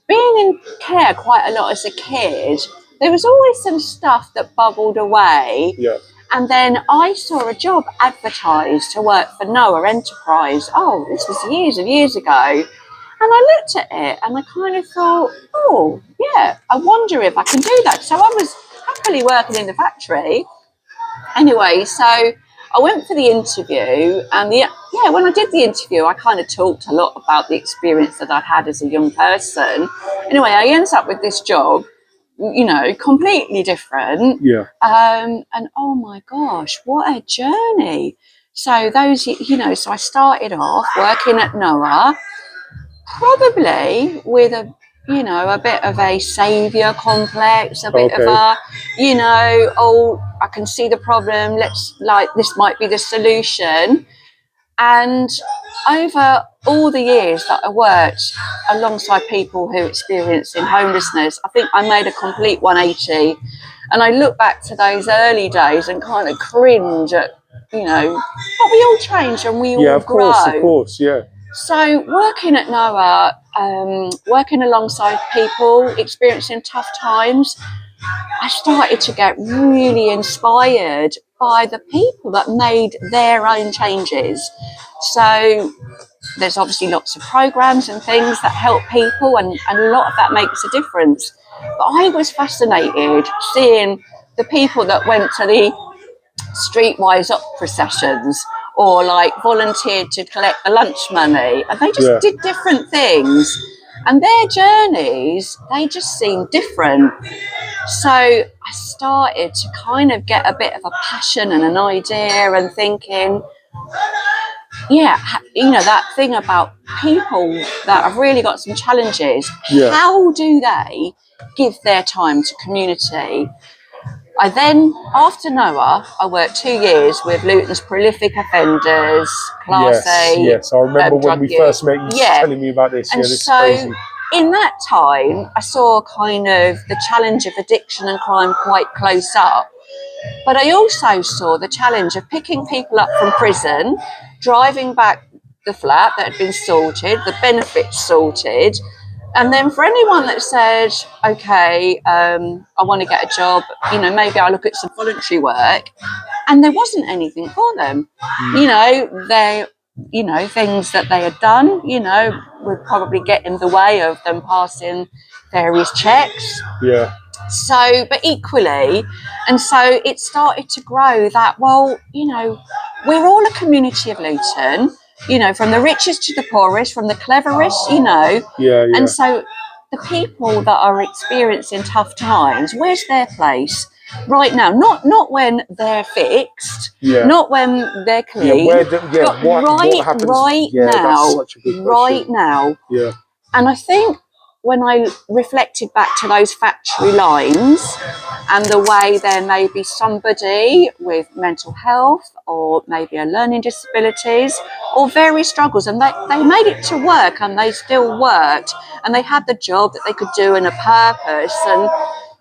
[SPEAKER 2] being in care quite a lot as a kid, there was always some stuff that bubbled away.
[SPEAKER 1] Yeah.
[SPEAKER 2] And then I saw a job advertised to work for Noah Enterprise. Oh, this was years and years ago. And I looked at it and I kind of thought, oh, yeah, I wonder if I can do that. So I was happily working in the factory. Anyway, so I went for the interview, and when I did the interview, I kind of talked a lot about the experience that I'd had as a young person. Anyway, I ended up with this job, completely different.
[SPEAKER 1] Yeah.
[SPEAKER 2] And oh my gosh, what a journey. So so I started off working at Noah, probably with a bit of a saviour complex, a bit of a, I can see the problem, this might be the solution. And over all the years that I worked alongside people who are experiencing homelessness, I think I made a complete 180. And I look back to those early days and kind of cringe at, but we all change and we all grow.
[SPEAKER 1] Of course, yeah.
[SPEAKER 2] So working at Noah, working alongside people experiencing tough times, I started to get really inspired by the people that made their own changes. So there's obviously lots of programs and things that help people, and a lot of that makes a difference. But I was fascinated seeing the people that went to the streetwise opera sessions, or volunteered to collect the lunch money, and they just did different things, and their journeys, they just seemed different. So I started to kind of get a bit of a passion and an idea, and thinking, you know, that thing about people that have really got some challenges.
[SPEAKER 1] Yeah.
[SPEAKER 2] How do they give their time to community? I then, after Noah, I worked 2 years with Luton's prolific offenders, Class A.
[SPEAKER 1] Yes, I remember when we first met you telling me about this.
[SPEAKER 2] And
[SPEAKER 1] this
[SPEAKER 2] so,
[SPEAKER 1] is crazy.
[SPEAKER 2] In that time, I saw kind of the challenge of addiction and crime quite close up. But I also saw the challenge of picking people up from prison, driving back the flat that had been sorted, the benefits sorted. And then for anyone that said, okay, I want to get a job, you know, maybe I'll look at some voluntary work. And there wasn't anything for them. You know, things that they had done, you know, would probably get in the way of them passing various checks.
[SPEAKER 1] Yeah.
[SPEAKER 2] So, but equally, and so it started to grow that, well, you know, we're all a community of Luton, you know, from the richest to the poorest, from the cleverest, you know.
[SPEAKER 1] Yeah.
[SPEAKER 2] And so the people that are experiencing tough times, where's their place? Right now, not when they're fixed, not when they're clean,
[SPEAKER 1] what happens
[SPEAKER 2] right now,
[SPEAKER 1] that's such a good question.
[SPEAKER 2] Right now.
[SPEAKER 1] Yeah.
[SPEAKER 2] And I think when I reflected back to those factory lines and the way there may be somebody with mental health or maybe a learning disabilities or various struggles, and they made it to work and they still worked and they had the job that they could do and a purpose, and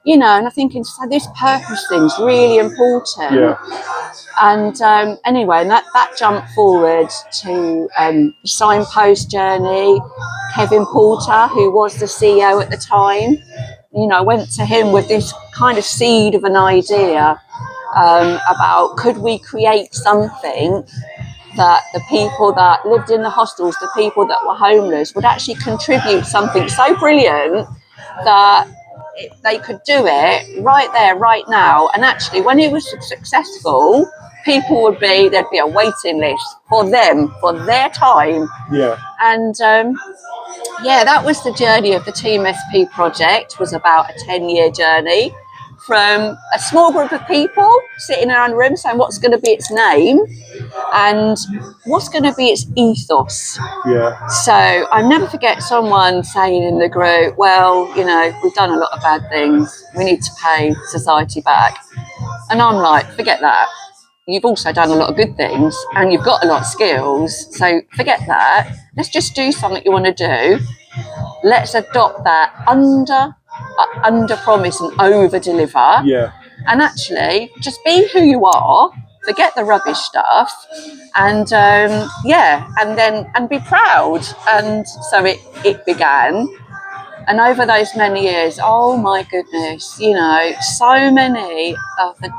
[SPEAKER 2] you know, and I'm thinking, so this purpose thing's really important.
[SPEAKER 1] Yeah.
[SPEAKER 2] And anyway, and that jumped forward to the Signpost journey. Kevin Porter, who was the CEO at the time, you know, went to him with this kind of seed of an idea about could we create something that the people that lived in the hostels, the people that were homeless, would actually contribute something so brilliant that they could do it right there, right now. And actually, when it was successful, there'd be a waiting list for them, for their time.
[SPEAKER 1] Yeah.
[SPEAKER 2] And that was the journey of the Team SP project. Was about a 10-year journey from a small group of people sitting around a room saying what's going to be its name and what's going to be its ethos.
[SPEAKER 1] Yeah.
[SPEAKER 2] So I never forget someone saying in the group, well, you know, we've done a lot of bad things. We need to pay society back. And I'm like, forget that. You've also done a lot of good things and you've got a lot of skills. So forget that. Let's just do something you want to do. Let's adopt that under promise and over deliver.
[SPEAKER 1] Yeah.
[SPEAKER 2] And actually just be who you are, forget the rubbish stuff, and and be proud. And so it began. And over those many years, oh my goodness, you know, so many of the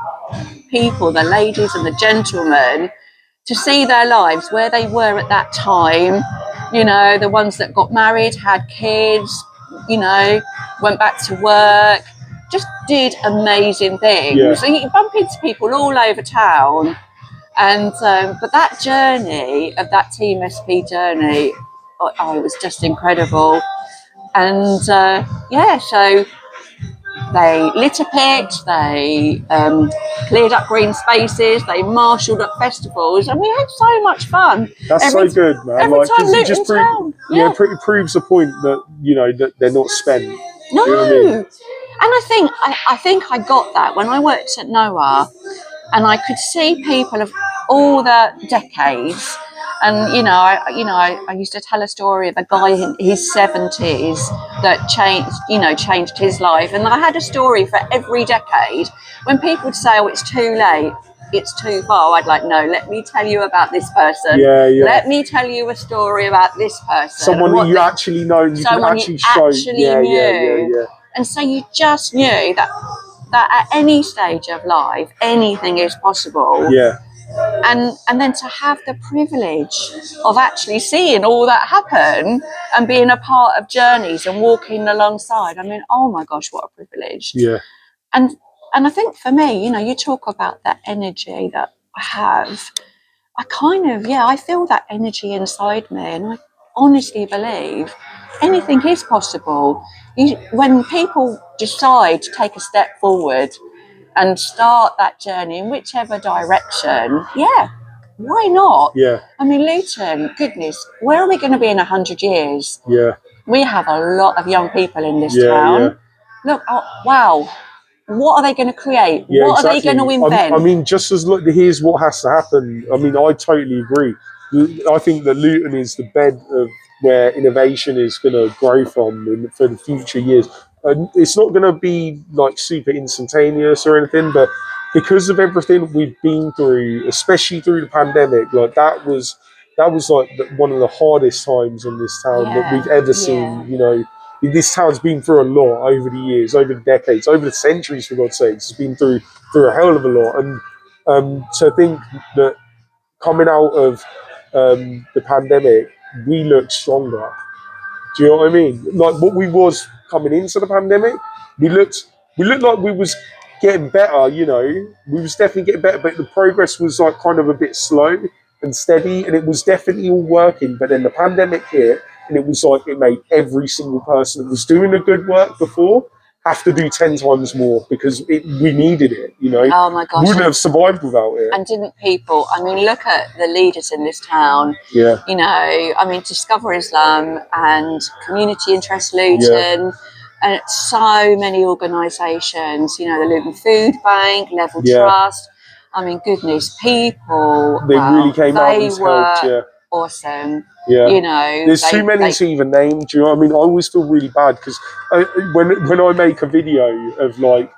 [SPEAKER 2] people, the ladies and the gentlemen, to see their lives where they were at that time, you know, the ones that got married, had kids, you know, went back to work, just did amazing things.
[SPEAKER 1] Yeah.
[SPEAKER 2] So you bump into people all over town. And but that journey of that Team SP journey, it was just incredible. And so they litter picked, they cleared up green spaces, they marshalled up festivals, and we had so much fun.
[SPEAKER 1] That's so good, man.
[SPEAKER 2] Every time Luton
[SPEAKER 1] it proves the point that, you know, that they're not spent.
[SPEAKER 2] No.
[SPEAKER 1] You know what I mean?
[SPEAKER 2] And I think I got that when I worked at Noah, and I could see people of all the decades. And I used to tell a story of a guy in his 70s that changed his life. And I had a story for every decade. When people would say, "Oh, it's too late, it's too far," I'd like, "No, let me tell you about this person.
[SPEAKER 1] Yeah.
[SPEAKER 2] Let me tell you a story about this person."
[SPEAKER 1] Someone who you actually know, and you can actually show.
[SPEAKER 2] Yeah. And so you just knew that at any stage of life, anything is possible.
[SPEAKER 1] Yeah.
[SPEAKER 2] And then to have the privilege of actually seeing all that happen and being a part of journeys and walking alongside, I mean, oh my gosh, what a privilege.
[SPEAKER 1] Yeah.
[SPEAKER 2] And I think for me, you know, you talk about that energy that I have. I feel that energy inside me, and I honestly believe anything is possible. When people decide to take a step forward and start that journey in whichever direction, why not?
[SPEAKER 1] Yeah.
[SPEAKER 2] I mean, Luton, goodness, where are we going to be in 100 years?
[SPEAKER 1] Yeah.
[SPEAKER 2] We have a lot of young people in this town.
[SPEAKER 1] Yeah.
[SPEAKER 2] Look, oh, wow. What are they going to create?
[SPEAKER 1] Yeah,
[SPEAKER 2] what
[SPEAKER 1] exactly.
[SPEAKER 2] are they going to invent?
[SPEAKER 1] I mean, just as look, here's what has to happen. I mean, I totally agree. I think that Luton is the bed of where innovation is going to grow from for the future years. And it's not going to be like super instantaneous or anything, but because of everything we've been through, especially through the pandemic, like that was like one of the hardest times in this town that we've ever seen. You know, this town's been through a lot over the years, over the decades, over the centuries, for God's sakes. It's been through a hell of a lot. And so I think that coming out of the pandemic, we look stronger. Do you know what I mean? Like what we was coming into the pandemic, we looked like we was getting better, you know. We was definitely getting better, but the progress was like kind of a bit slow and steady, and it was definitely all working. But then the pandemic hit, and it was like it made every single person that was doing the good work before have to do 10 times more because we needed it, you know.
[SPEAKER 2] Oh my gosh.
[SPEAKER 1] Wouldn't have survived without it.
[SPEAKER 2] And didn't people, I mean, look at the leaders in this town.
[SPEAKER 1] Yeah.
[SPEAKER 2] You know, I mean, Discover Islam and Community Interest Luton, and so many organisations, you know, the Luton Food Bank, Level Trust. I mean, goodness, people.
[SPEAKER 1] They really came out and helped,
[SPEAKER 2] awesome.
[SPEAKER 1] Yeah,
[SPEAKER 2] you know,
[SPEAKER 1] there's too many to even name. Do you know what I mean? I always feel really bad because when I make a video of like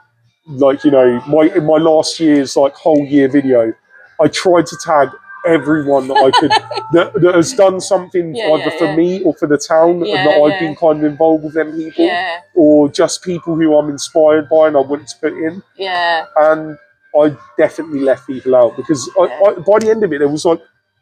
[SPEAKER 1] you know in my last year's like whole year video, I tried to tag everyone that I could that has done something either for me or for the town that I've been kind of involved with them people, or just people who I'm inspired by and I wanted to put in.
[SPEAKER 2] Yeah,
[SPEAKER 1] and I definitely left people out because I, by the end of it there was like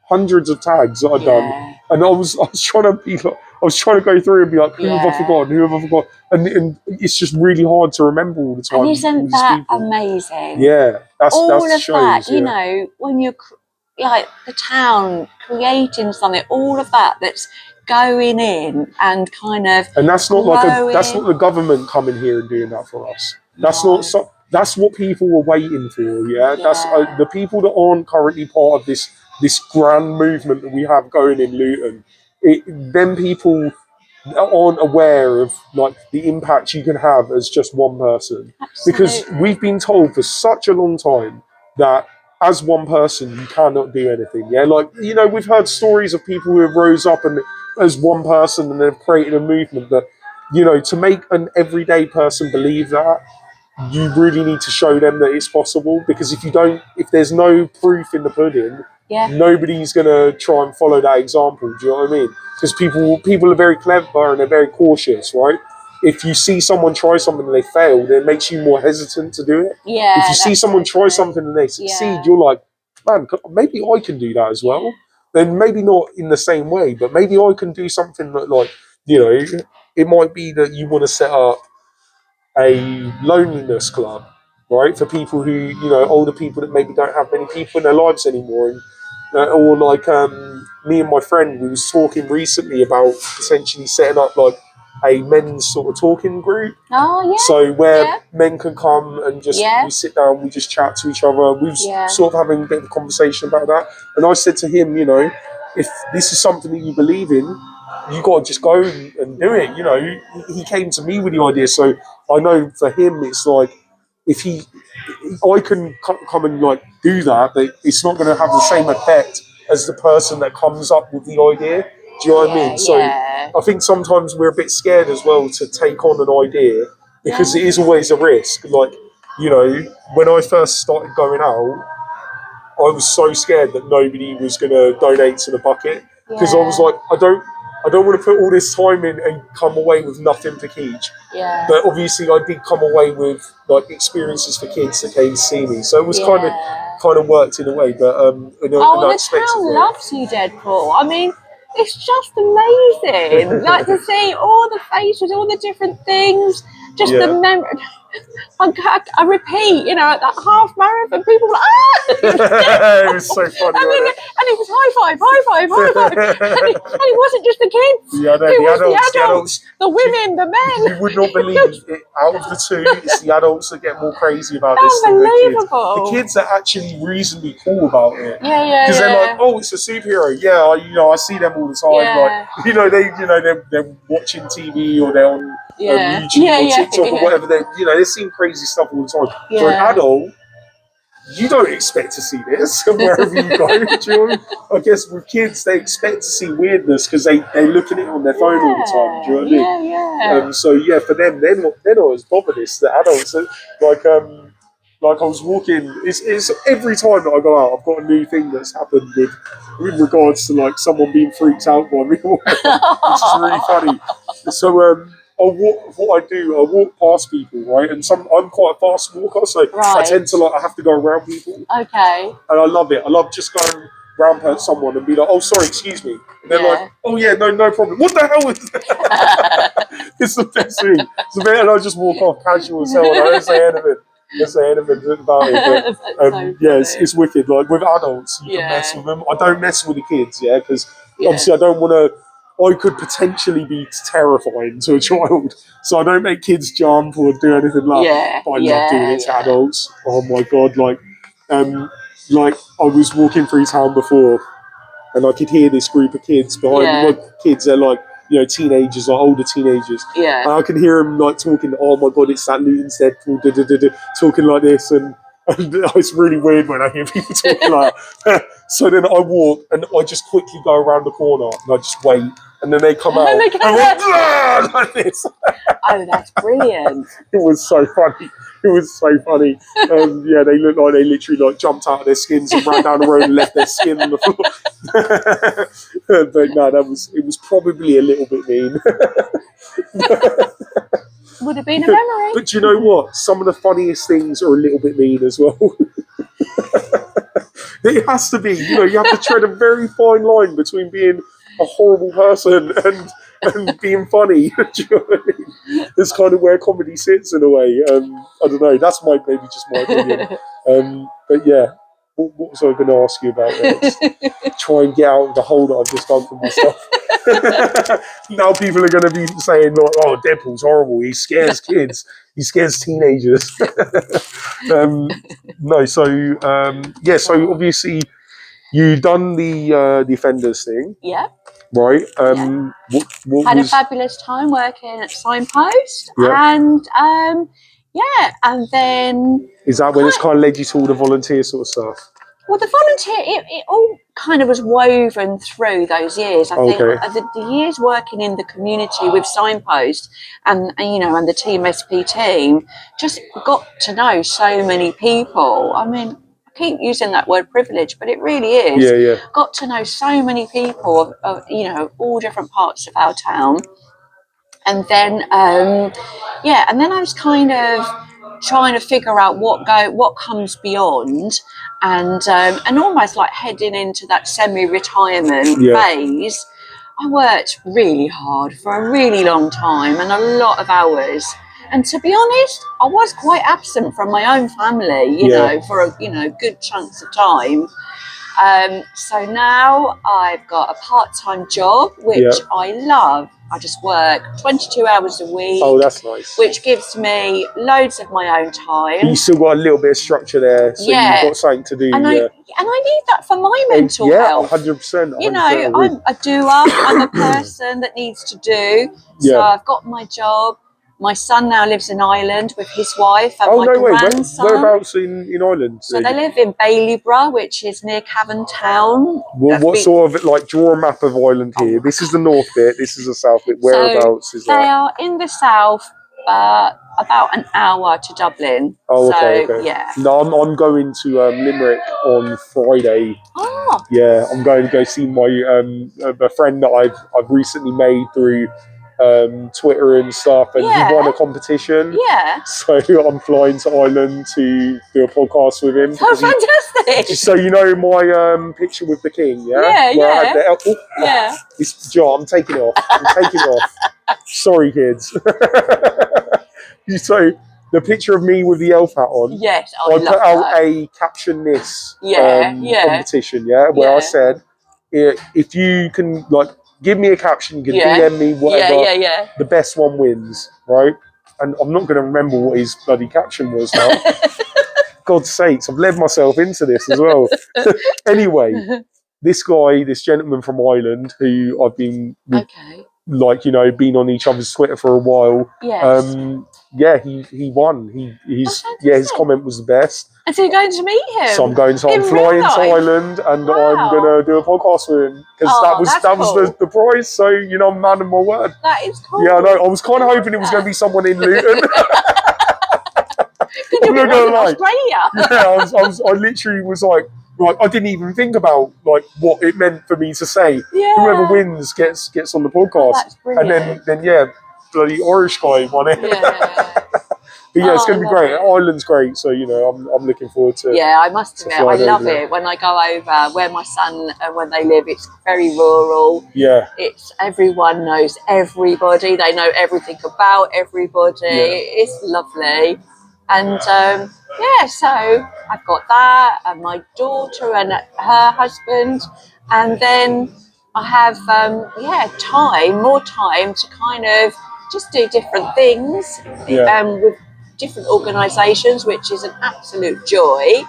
[SPEAKER 1] hundreds of tags that I'd done, and I was trying to be like, I was trying to go through and be like, who have I forgotten? Who have I forgotten? And it's just really hard to remember all the time.
[SPEAKER 2] And isn't that amazing?
[SPEAKER 1] Yeah, that's
[SPEAKER 2] all
[SPEAKER 1] of
[SPEAKER 2] shows, that. You know, when you're like the town creating something, all of that's going in and kind of.
[SPEAKER 1] And that's not that's not the government coming here and doing that for us. That's not. That's what people were waiting for. That's the people that aren't currently part of this grand movement that we have going in Luton. Them people aren't aware of like the impact you can have as just one person.
[SPEAKER 2] Absolutely.
[SPEAKER 1] Because we've been told for such a long time that as one person you cannot do anything. Like, you know, we've heard stories of people who have rose up and as one person and they've created a movement, that, you know, to make an everyday person believe that, you really need to show them that it's possible, because if there's no proof in the pudding, nobody's going to try and follow that example. Do you know what I mean? Because people are very clever and they're very cautious, right? If you see someone try something and they fail, then it makes you more hesitant to do it.
[SPEAKER 2] Yeah.
[SPEAKER 1] If you see someone try something and they succeed, you're like, man, maybe I can do that as well. Then maybe not in the same way, but maybe I can do something that, like, you know, it might be that you want to set up a loneliness club, right, for people who, you know, older people that maybe don't have many people in their lives anymore, and or like me and my friend, we was talking recently about essentially setting up like a men's sort of talking group.
[SPEAKER 2] Oh yeah.
[SPEAKER 1] So where men can come and just we sit down, we just chat to each other. We was sort of having a bit of a conversation about that, and I said to him, you know, if this is something that you believe in, you got to just go and do it. You know, he came to me with the idea, so I know for him it's like, if I can come and like do that, but it's not going to have the same effect as the person that comes up with the idea. Do you know what I mean? So I think sometimes we're a bit scared as well to take on an idea, because it is always a risk. Like, you know, when I first started going out, I was so scared that nobody was going to donate to the bucket, because I was like, I don't want to put all this time in and come away with nothing for kids. Yeah. But obviously, I did come away with like experiences for kids that came to see me. So it was kind of worked in a way, but in an unexpected
[SPEAKER 2] town
[SPEAKER 1] way.
[SPEAKER 2] loves you, Deadpool. I mean, it's just amazing. Like to see all the faces, all the different things, just the memory. I repeat, at that half marathon, people were like,
[SPEAKER 1] It was so funny.
[SPEAKER 2] And it was high five. And it wasn't just the kids.
[SPEAKER 1] Yeah, no,
[SPEAKER 2] it was the adults, the women, the men.
[SPEAKER 1] You would not believe it. Out of the two, it's the adults that get more crazy about this than the kids. The kids are actually reasonably cool about it.
[SPEAKER 2] Yeah.
[SPEAKER 1] Because they're like, oh, it's a superhero. Yeah, I see them all the time.
[SPEAKER 2] Yeah.
[SPEAKER 1] Like, they're watching TV or they're on YouTube or TikTok or whatever. They see crazy stuff all the time.
[SPEAKER 2] Yeah.
[SPEAKER 1] For an adult, you don't expect to see this wherever you go. Do you know? I guess with kids, they expect to see weirdness because they look at it on their phone all the time. Do you know what I mean?
[SPEAKER 2] Yeah.
[SPEAKER 1] So for them, they're not as bothered as the adults. Like I was walking. It's every time that I go out, I've got a new thing that's happened with regards to like someone being freaked out by me, which is really funny. So I walk past people, right? And I'm quite a fast walker, so I tend to I have to go around people.
[SPEAKER 2] Okay.
[SPEAKER 1] And I love it. I love just going around someone and be like, oh, sorry, excuse me. And they're like, oh yeah, no problem. What the hell is that? It's the best thing. And I just walk off casual as hell and I don't say anything. About it, but it's wicked. Like with adults, you can mess with them. I don't mess with the kids, because obviously I don't want to. I could potentially be terrifying to a child, so I don't make kids jump or do anything like that. But I love doing it to adults. Oh my god! Like I was walking through town before, and I could hear this group of kids behind me. My kids are like teenagers, like older teenagers.
[SPEAKER 2] Yeah.
[SPEAKER 1] And I can hear them like talking. Oh my god, it's that Luton's Deadpool, talking like this, and it's really weird when I hear people talking like that. So then I walk and I just quickly go around the corner and I just wait, and then they come out and I'm like this.
[SPEAKER 2] Oh, that's brilliant!
[SPEAKER 1] It was so funny. They looked like they literally like jumped out of their skins and ran down the road and left their skin on the floor. But no, it was probably a little bit mean.
[SPEAKER 2] Would have been a memory.
[SPEAKER 1] But do you know what? Some of the funniest things are a little bit mean as well. It has to be. You have to tread a very fine line between being a horrible person and being funny. Do you know what I mean? It's kind of where comedy sits in a way. I don't know. That's maybe just my opinion. But yeah. What was I going to ask you about next? Try and get out of the hole that I've just done for myself. Now people are going to be saying, like, oh, Deadpool's horrible. He scares kids. He scares teenagers. So obviously you've done the offenders thing.
[SPEAKER 2] Yeah.
[SPEAKER 1] Right.
[SPEAKER 2] What had a fabulous time working at Signpost. Yeah. And then...
[SPEAKER 1] Is that when it's kind of led you to all the volunteer sort of stuff?
[SPEAKER 2] Well, the volunteer, it all kind of was woven through those years. I think the years working in the community with Signpost and the Team SP team, just got to know so many people. I mean, I keep using that word privilege, but it really is.
[SPEAKER 1] Yeah.
[SPEAKER 2] Got to know so many people of all different parts of our town. And then, and then I was kind of trying to figure out what comes beyond, and almost like heading into that semi-retirement phase. I worked really hard for a really long time and a lot of hours. And to be honest, I was quite absent from my own family, for good chunks of time. So now I've got a part-time job, which I love. I just work 22 hours a week.
[SPEAKER 1] Oh, that's nice.
[SPEAKER 2] Which gives me loads of my own time.
[SPEAKER 1] But you still got a little bit of structure there, so you've got something to do.
[SPEAKER 2] And I need that for my mental health.
[SPEAKER 1] 100%.
[SPEAKER 2] I'm a doer. I'm a person that needs to do. So I've got my job. My son now lives in Ireland with his wife and my grandson.
[SPEAKER 1] Whereabouts in Ireland?
[SPEAKER 2] So they live in Baileyborough, which is near Cavan Town.
[SPEAKER 1] Well, what sort of, like, draw a map of Ireland here. This is the north bit, this is the south bit. Whereabouts is that?
[SPEAKER 2] They are in the south, about an hour to Dublin.
[SPEAKER 1] Oh, okay. Yeah. No, I'm going to Limerick on Friday.
[SPEAKER 2] Oh.
[SPEAKER 1] Yeah, I'm going to go see my a friend that I've recently made through Twitter and stuff, and he won a competition.
[SPEAKER 2] Yeah.
[SPEAKER 1] So I'm flying to Ireland to do a podcast with him.
[SPEAKER 2] Oh, fantastic!
[SPEAKER 1] So my picture with the king, It's John. I'm taking it off. Sorry, kids. So the picture of me with the elf hat on.
[SPEAKER 2] Yes,
[SPEAKER 1] I put out a caption this competition, where I said, if you can like give me a caption, you can DM me whatever, the best one wins, right? And I'm not going to remember what his bloody caption was now. God's sakes, I've led myself into this as well. Anyway, this gentleman from Ireland, who I've been been on each other's Twitter for a while.
[SPEAKER 2] Yes.
[SPEAKER 1] He won. His comment was the best.
[SPEAKER 2] And so you're going to meet him?
[SPEAKER 1] So I'm flying to Ireland, and I'm going to do a podcast with him, because that was the prize. So I'm man of my word.
[SPEAKER 2] That is cool.
[SPEAKER 1] Yeah, I know. I was kind of hoping it was going to be someone in Luton.
[SPEAKER 2] I'm not going to lie. Australia.
[SPEAKER 1] I literally was like, I didn't even think about like what it meant for me to say.
[SPEAKER 2] Yeah.
[SPEAKER 1] Whoever wins gets on the podcast.
[SPEAKER 2] That's brilliant.
[SPEAKER 1] And then bloody Irish guy won it.
[SPEAKER 2] Yeah.
[SPEAKER 1] But yeah, it's going to be great. Ireland's great, so I'm looking forward to.
[SPEAKER 2] Yeah, I must admit, I love it when I go over where my son and when they live. It's very rural.
[SPEAKER 1] Yeah.
[SPEAKER 2] It's everyone knows everybody. They know everything about everybody. Yeah. It's lovely, and so I've got that, and my daughter and her husband, and then I have more time to kind of just do different things with different organisations, which is an absolute joy.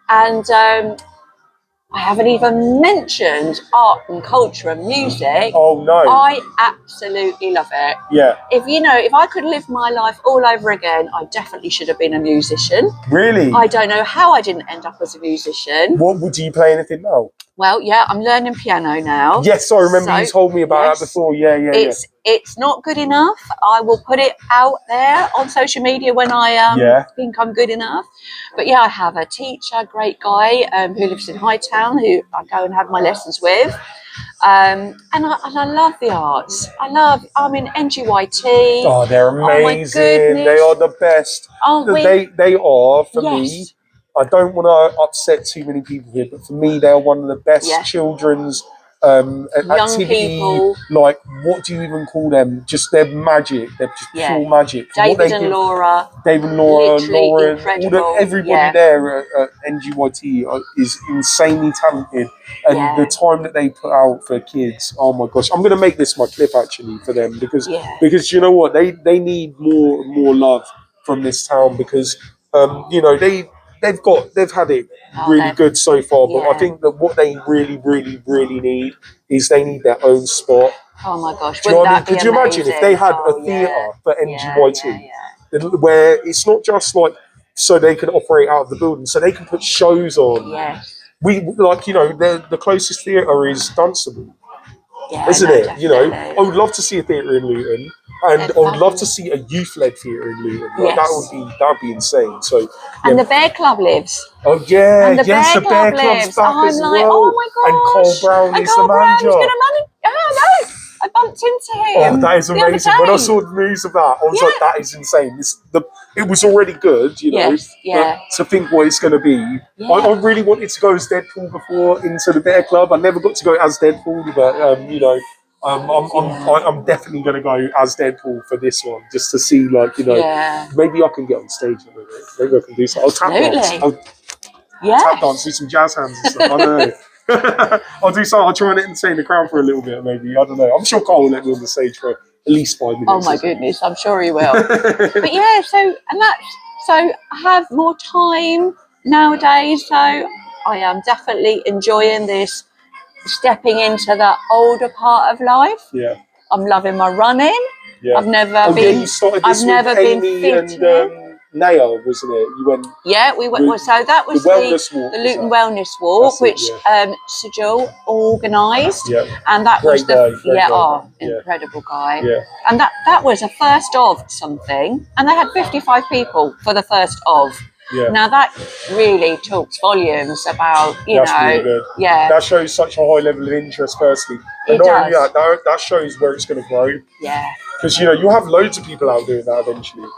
[SPEAKER 2] And I haven't even mentioned art and culture and music.
[SPEAKER 1] Oh no!
[SPEAKER 2] I absolutely love it.
[SPEAKER 1] Yeah.
[SPEAKER 2] If I could live my life all over again, I definitely should have been a musician.
[SPEAKER 1] Really?
[SPEAKER 2] I don't know how I didn't end up as a musician.
[SPEAKER 1] Do you play anything now?
[SPEAKER 2] Well, yeah, I'm learning piano now.
[SPEAKER 1] Yes, I remember you told me about that before. Yeah.
[SPEAKER 2] It's not good enough. I will put it out there on social media when I think I'm good enough. But yeah, I have a teacher, great guy, who lives in Hightown, who I go and have my lessons with. And I love the arts. I'm in NGYT.
[SPEAKER 1] Oh, they're amazing. They are the best. They are, for me. I don't want to upset too many people here, but for me, they are one of the best children's activity.
[SPEAKER 2] People.
[SPEAKER 1] Like, what do you even call them? Just they're magic. They're just pure magic.
[SPEAKER 2] David and Laura,
[SPEAKER 1] Lauren, everybody there at NGYT is insanely talented, and the time that they put out for kids, oh my gosh! I'm going to make this my clip actually for them, because you know what, they need more love from this town, because they've had it really good so far, but I think that what they really, really, really need is they need their own spot.
[SPEAKER 2] Oh my gosh!
[SPEAKER 1] Do you know what I mean? Could you imagine if they had a theatre for NGYT, where it's not just like so they can operate out of the building, so they can put shows on.
[SPEAKER 2] Yes.
[SPEAKER 1] The closest theatre is Dunstable, isn't it?
[SPEAKER 2] Definitely.
[SPEAKER 1] I would love to see a theatre in Luton. And I would love to see a youth-led theatre in Luton. That would be insane. So,
[SPEAKER 2] and the Bear Club lives.
[SPEAKER 1] Oh yeah,
[SPEAKER 2] and the Bear Club's back
[SPEAKER 1] as well.
[SPEAKER 2] Oh my gosh!
[SPEAKER 1] And Cole Brown is the manager.
[SPEAKER 2] He's going to manage. Oh no! I bumped into him.
[SPEAKER 1] Oh, that is amazing. When I saw the news of that, I was like, "That is insane." It was already good,
[SPEAKER 2] Yes,
[SPEAKER 1] but to think what it's going to be. Yeah. I really wanted to go as Deadpool before into the Bear Club. I never got to go as Deadpool, but I'm definitely going to go as Deadpool for this one, just to see, maybe I can get on stage a little bit. Maybe I can do something. I'll tap dance. Tap dance, do some jazz hands and stuff. I don't know. I'll do something. I'll try and entertain the crowd for a little bit, maybe. I don't know. I'm sure Cole will let me on the stage for at least 5 minutes.
[SPEAKER 2] Oh my goodness, I'm sure he will. But yeah, so I have more time nowadays, so I am definitely enjoying this. Stepping into the older part of life.
[SPEAKER 1] Yeah.
[SPEAKER 2] I'm loving my running.
[SPEAKER 1] Yeah.
[SPEAKER 2] I've never been fit.
[SPEAKER 1] Naya, wasn't it? You went.
[SPEAKER 2] Yeah, we went. So that was the Luton Wellness Walk, which Sajil organised.
[SPEAKER 1] Yeah.
[SPEAKER 2] And that was
[SPEAKER 1] guy.
[SPEAKER 2] Incredible guy.
[SPEAKER 1] Yeah.
[SPEAKER 2] And that was a first of something, and they had 55 people for the first of.
[SPEAKER 1] Yeah.
[SPEAKER 2] Now that really talks volumes about,
[SPEAKER 1] really good.
[SPEAKER 2] Yeah.
[SPEAKER 1] That shows such a high level of interest, firstly. And not only that shows where it's going to grow.
[SPEAKER 2] Yeah.
[SPEAKER 1] Because, you'll have loads of people out doing that eventually.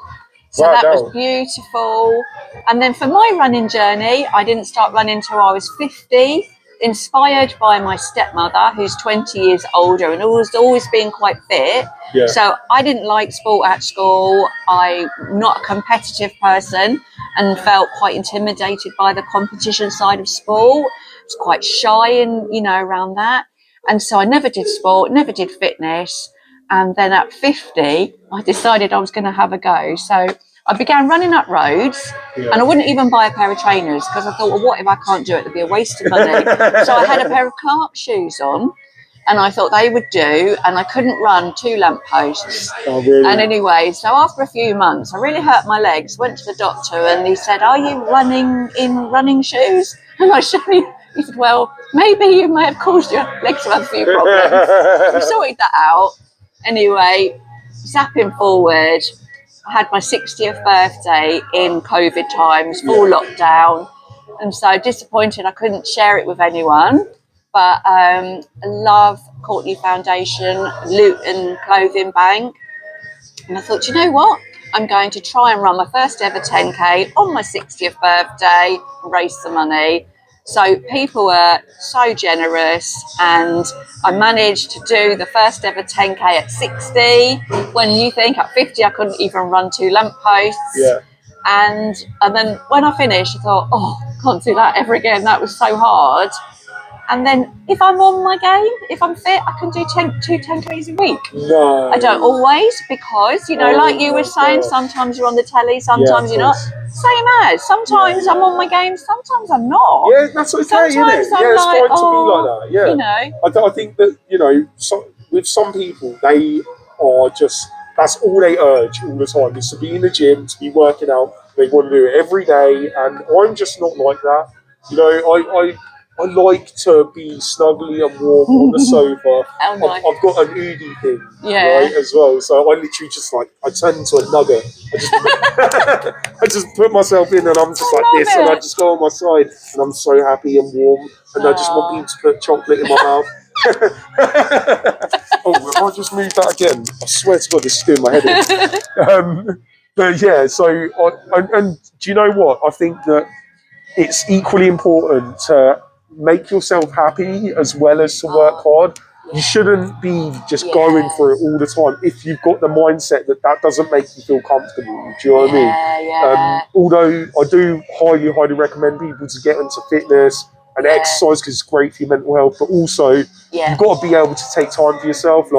[SPEAKER 2] So that was beautiful. And then for my running journey, I didn't start running until I was 50. inspired by my stepmother, who's 20 years older and always been quite fit.
[SPEAKER 1] Yeah.
[SPEAKER 2] So I didn't like sport at school. I'm not a competitive person and felt quite intimidated by the competition side of sport. I was quite shy and, you know, around that. And so I never did sport, never did fitness. And then at 50, I decided I was going to have a go. So I began running up roads, and I wouldn't even buy a pair of trainers because I thought, well, what if I can't do it? It'd be a waste of money. So I had a pair of Clark shoes on, and I thought they would do, and I couldn't run 2 lampposts.
[SPEAKER 1] Oh, really?
[SPEAKER 2] And anyway, so after a few months, I really hurt my legs, went to the doctor, and he said, are you running in running shoes? And I showed him. He said, well, maybe you may have caused your legs to have a few problems. We sorted that out. Anyway, zapping forward, I had my 60th birthday in COVID times, full lockdown. And so disappointed I couldn't share it with anyone. But I love Courtney Foundation, Luton Clothing Bank. And I thought, you know what? I'm going to try and run my first ever 10K on my 60th birthday and raise some money. So people were so generous, and I managed to do the first ever 10K at 60, when you think at 50 I couldn't even run 2 lampposts.
[SPEAKER 1] Yeah.
[SPEAKER 2] And then when I finished, I thought, oh, I can't do that ever again. That was so hard. And then if I'm on my game, if I'm fit, I can do 2 10Ks a week.
[SPEAKER 1] No.
[SPEAKER 2] I don't always, because, you know, like you were saying, sometimes you're on the telly, sometimes you're not. Same as. Sometimes I'm on my game, sometimes I'm not.
[SPEAKER 1] Yeah, that's okay,
[SPEAKER 2] sometimes
[SPEAKER 1] isn't it?
[SPEAKER 2] I'm
[SPEAKER 1] It's
[SPEAKER 2] like,
[SPEAKER 1] fine to be like that. Yeah.
[SPEAKER 2] You know.
[SPEAKER 1] I think that, you know, with some people, they are just, that's all they urge all the time, is to be in the gym, to be working out. They want to do it every day, and I'm just not like that. You know, I like to be snugly and warm on the sofa.
[SPEAKER 2] Oh, nice.
[SPEAKER 1] I've got an Udi thing,
[SPEAKER 2] yeah,
[SPEAKER 1] right, as well. So I literally just I turn into a nugget. I just put myself in, and I'm just like this, and I just go on my side, and I'm so happy and warm, and I just want people to put chocolate in my mouth. Oh, if I just move that again, I swear to God, this is doing my head in. But yeah, so and do you know what? I think that it's equally important to make yourself happy as well as to work hard. You shouldn't be just going for it all the time if you've got the mindset that doesn't make you feel comfortable. Do you know what I mean?
[SPEAKER 2] Yeah.
[SPEAKER 1] Although I do highly recommend people to get into fitness and exercise, because it's great for your mental health, but also you've got to be able to take time for yourself,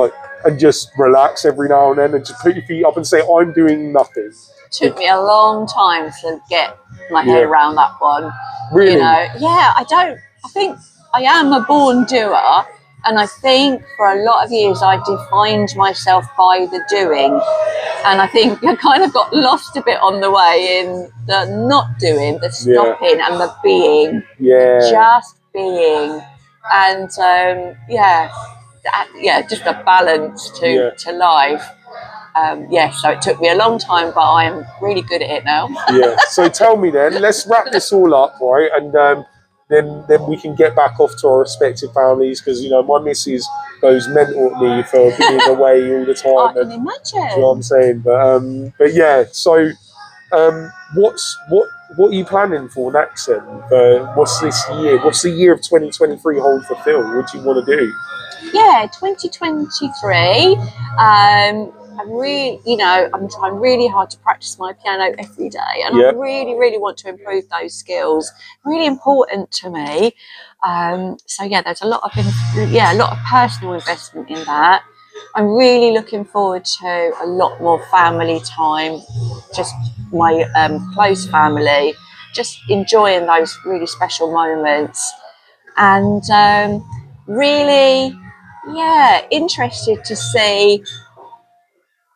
[SPEAKER 1] and just relax every now and then, and just put your feet up and say, I'm doing nothing.
[SPEAKER 2] Took me a long time to get my head around that one.
[SPEAKER 1] Really?
[SPEAKER 2] You know, I think I am a born doer, and I think for a lot of years I defined myself by the doing, and I think I kind of got lost a bit on the way in the not doing, the stopping, and the being, just being, and just a balance to life. So it took me a long time, but I am really good at it now. So
[SPEAKER 1] tell me then, let's wrap this all up, right? And then we can get back off to our respective families, because, you know, my missus goes mental at me for being away all the time.
[SPEAKER 2] I can imagine.
[SPEAKER 1] Do you know what I'm saying? But yeah, so what are you planning for next then? What's this year? What's the year of 2023 hold for Phyl? What do you want to do?
[SPEAKER 2] 2023. I'm trying really hard to practice my piano every day, and I really, really want to improve those skills. Really important to me. There's a lot of personal investment in that. I'm really looking forward to a lot more family time, just my close family, just enjoying those really special moments, and really, interested to see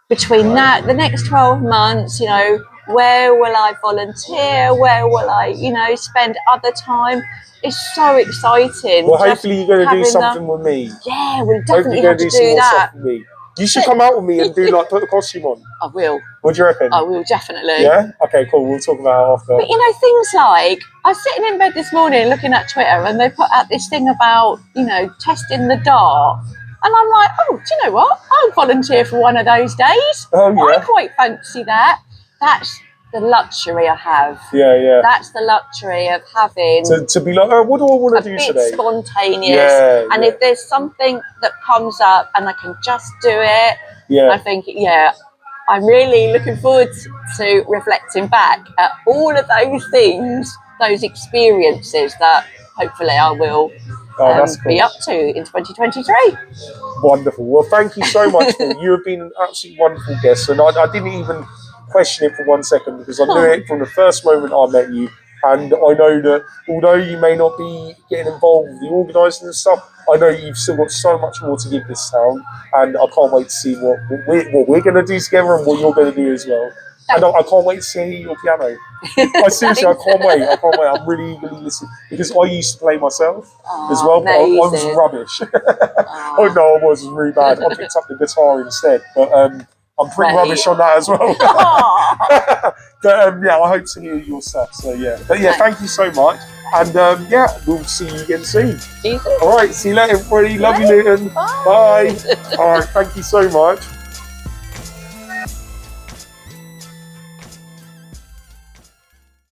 [SPEAKER 2] between the next 12 months, you know, where will I volunteer? Where will I, spend other time? It's so exciting.
[SPEAKER 1] Well, hopefully you're going to do something with me.
[SPEAKER 2] Yeah, we'll definitely have to do that.
[SPEAKER 1] With me. You should come out with me and put a costume on.
[SPEAKER 2] I will.
[SPEAKER 1] What do you reckon?
[SPEAKER 2] I will, definitely.
[SPEAKER 1] Yeah? Okay, cool. We'll talk about it after.
[SPEAKER 2] But, you know, things like, I was sitting in bed this morning looking at Twitter, and they put out this thing about, testing the dart. And I'm like, oh, do you know what? I'll volunteer for one of those days.
[SPEAKER 1] Oh, yeah.
[SPEAKER 2] I quite fancy that. That's the luxury I have.
[SPEAKER 1] Yeah.
[SPEAKER 2] That's the luxury of having
[SPEAKER 1] to be like, oh, what do I want to do today?
[SPEAKER 2] Spontaneous. And if there's something that comes up and I can just do it, I think, I'm really looking forward to reflecting back at all of those things, those experiences that hopefully I will be up to in 2023.
[SPEAKER 1] Wonderful. Well, thank you so much, Phyl. You have been an absolutely wonderful guest, and I didn't even question it for 1 second because I knew it from the first moment I met you. And I know that although you may not be getting involved with the organising and stuff, I know you've still got so much more to give this town, and I can't wait to see what we're going to do together and what you're going to do as well. And I can't wait to see your piano. Seriously, I can't wait. I'm really eagerly listening because I used to play myself as well, but I was rubbish. Oh no, I was really bad. I picked up the guitar instead, but I'm pretty rubbish on that as well. But I hope to hear your stuff. So but thank you so much, and we'll see you again soon. All right, see you later, everybody. Love you, Luton. Bye. All right, thank you so much.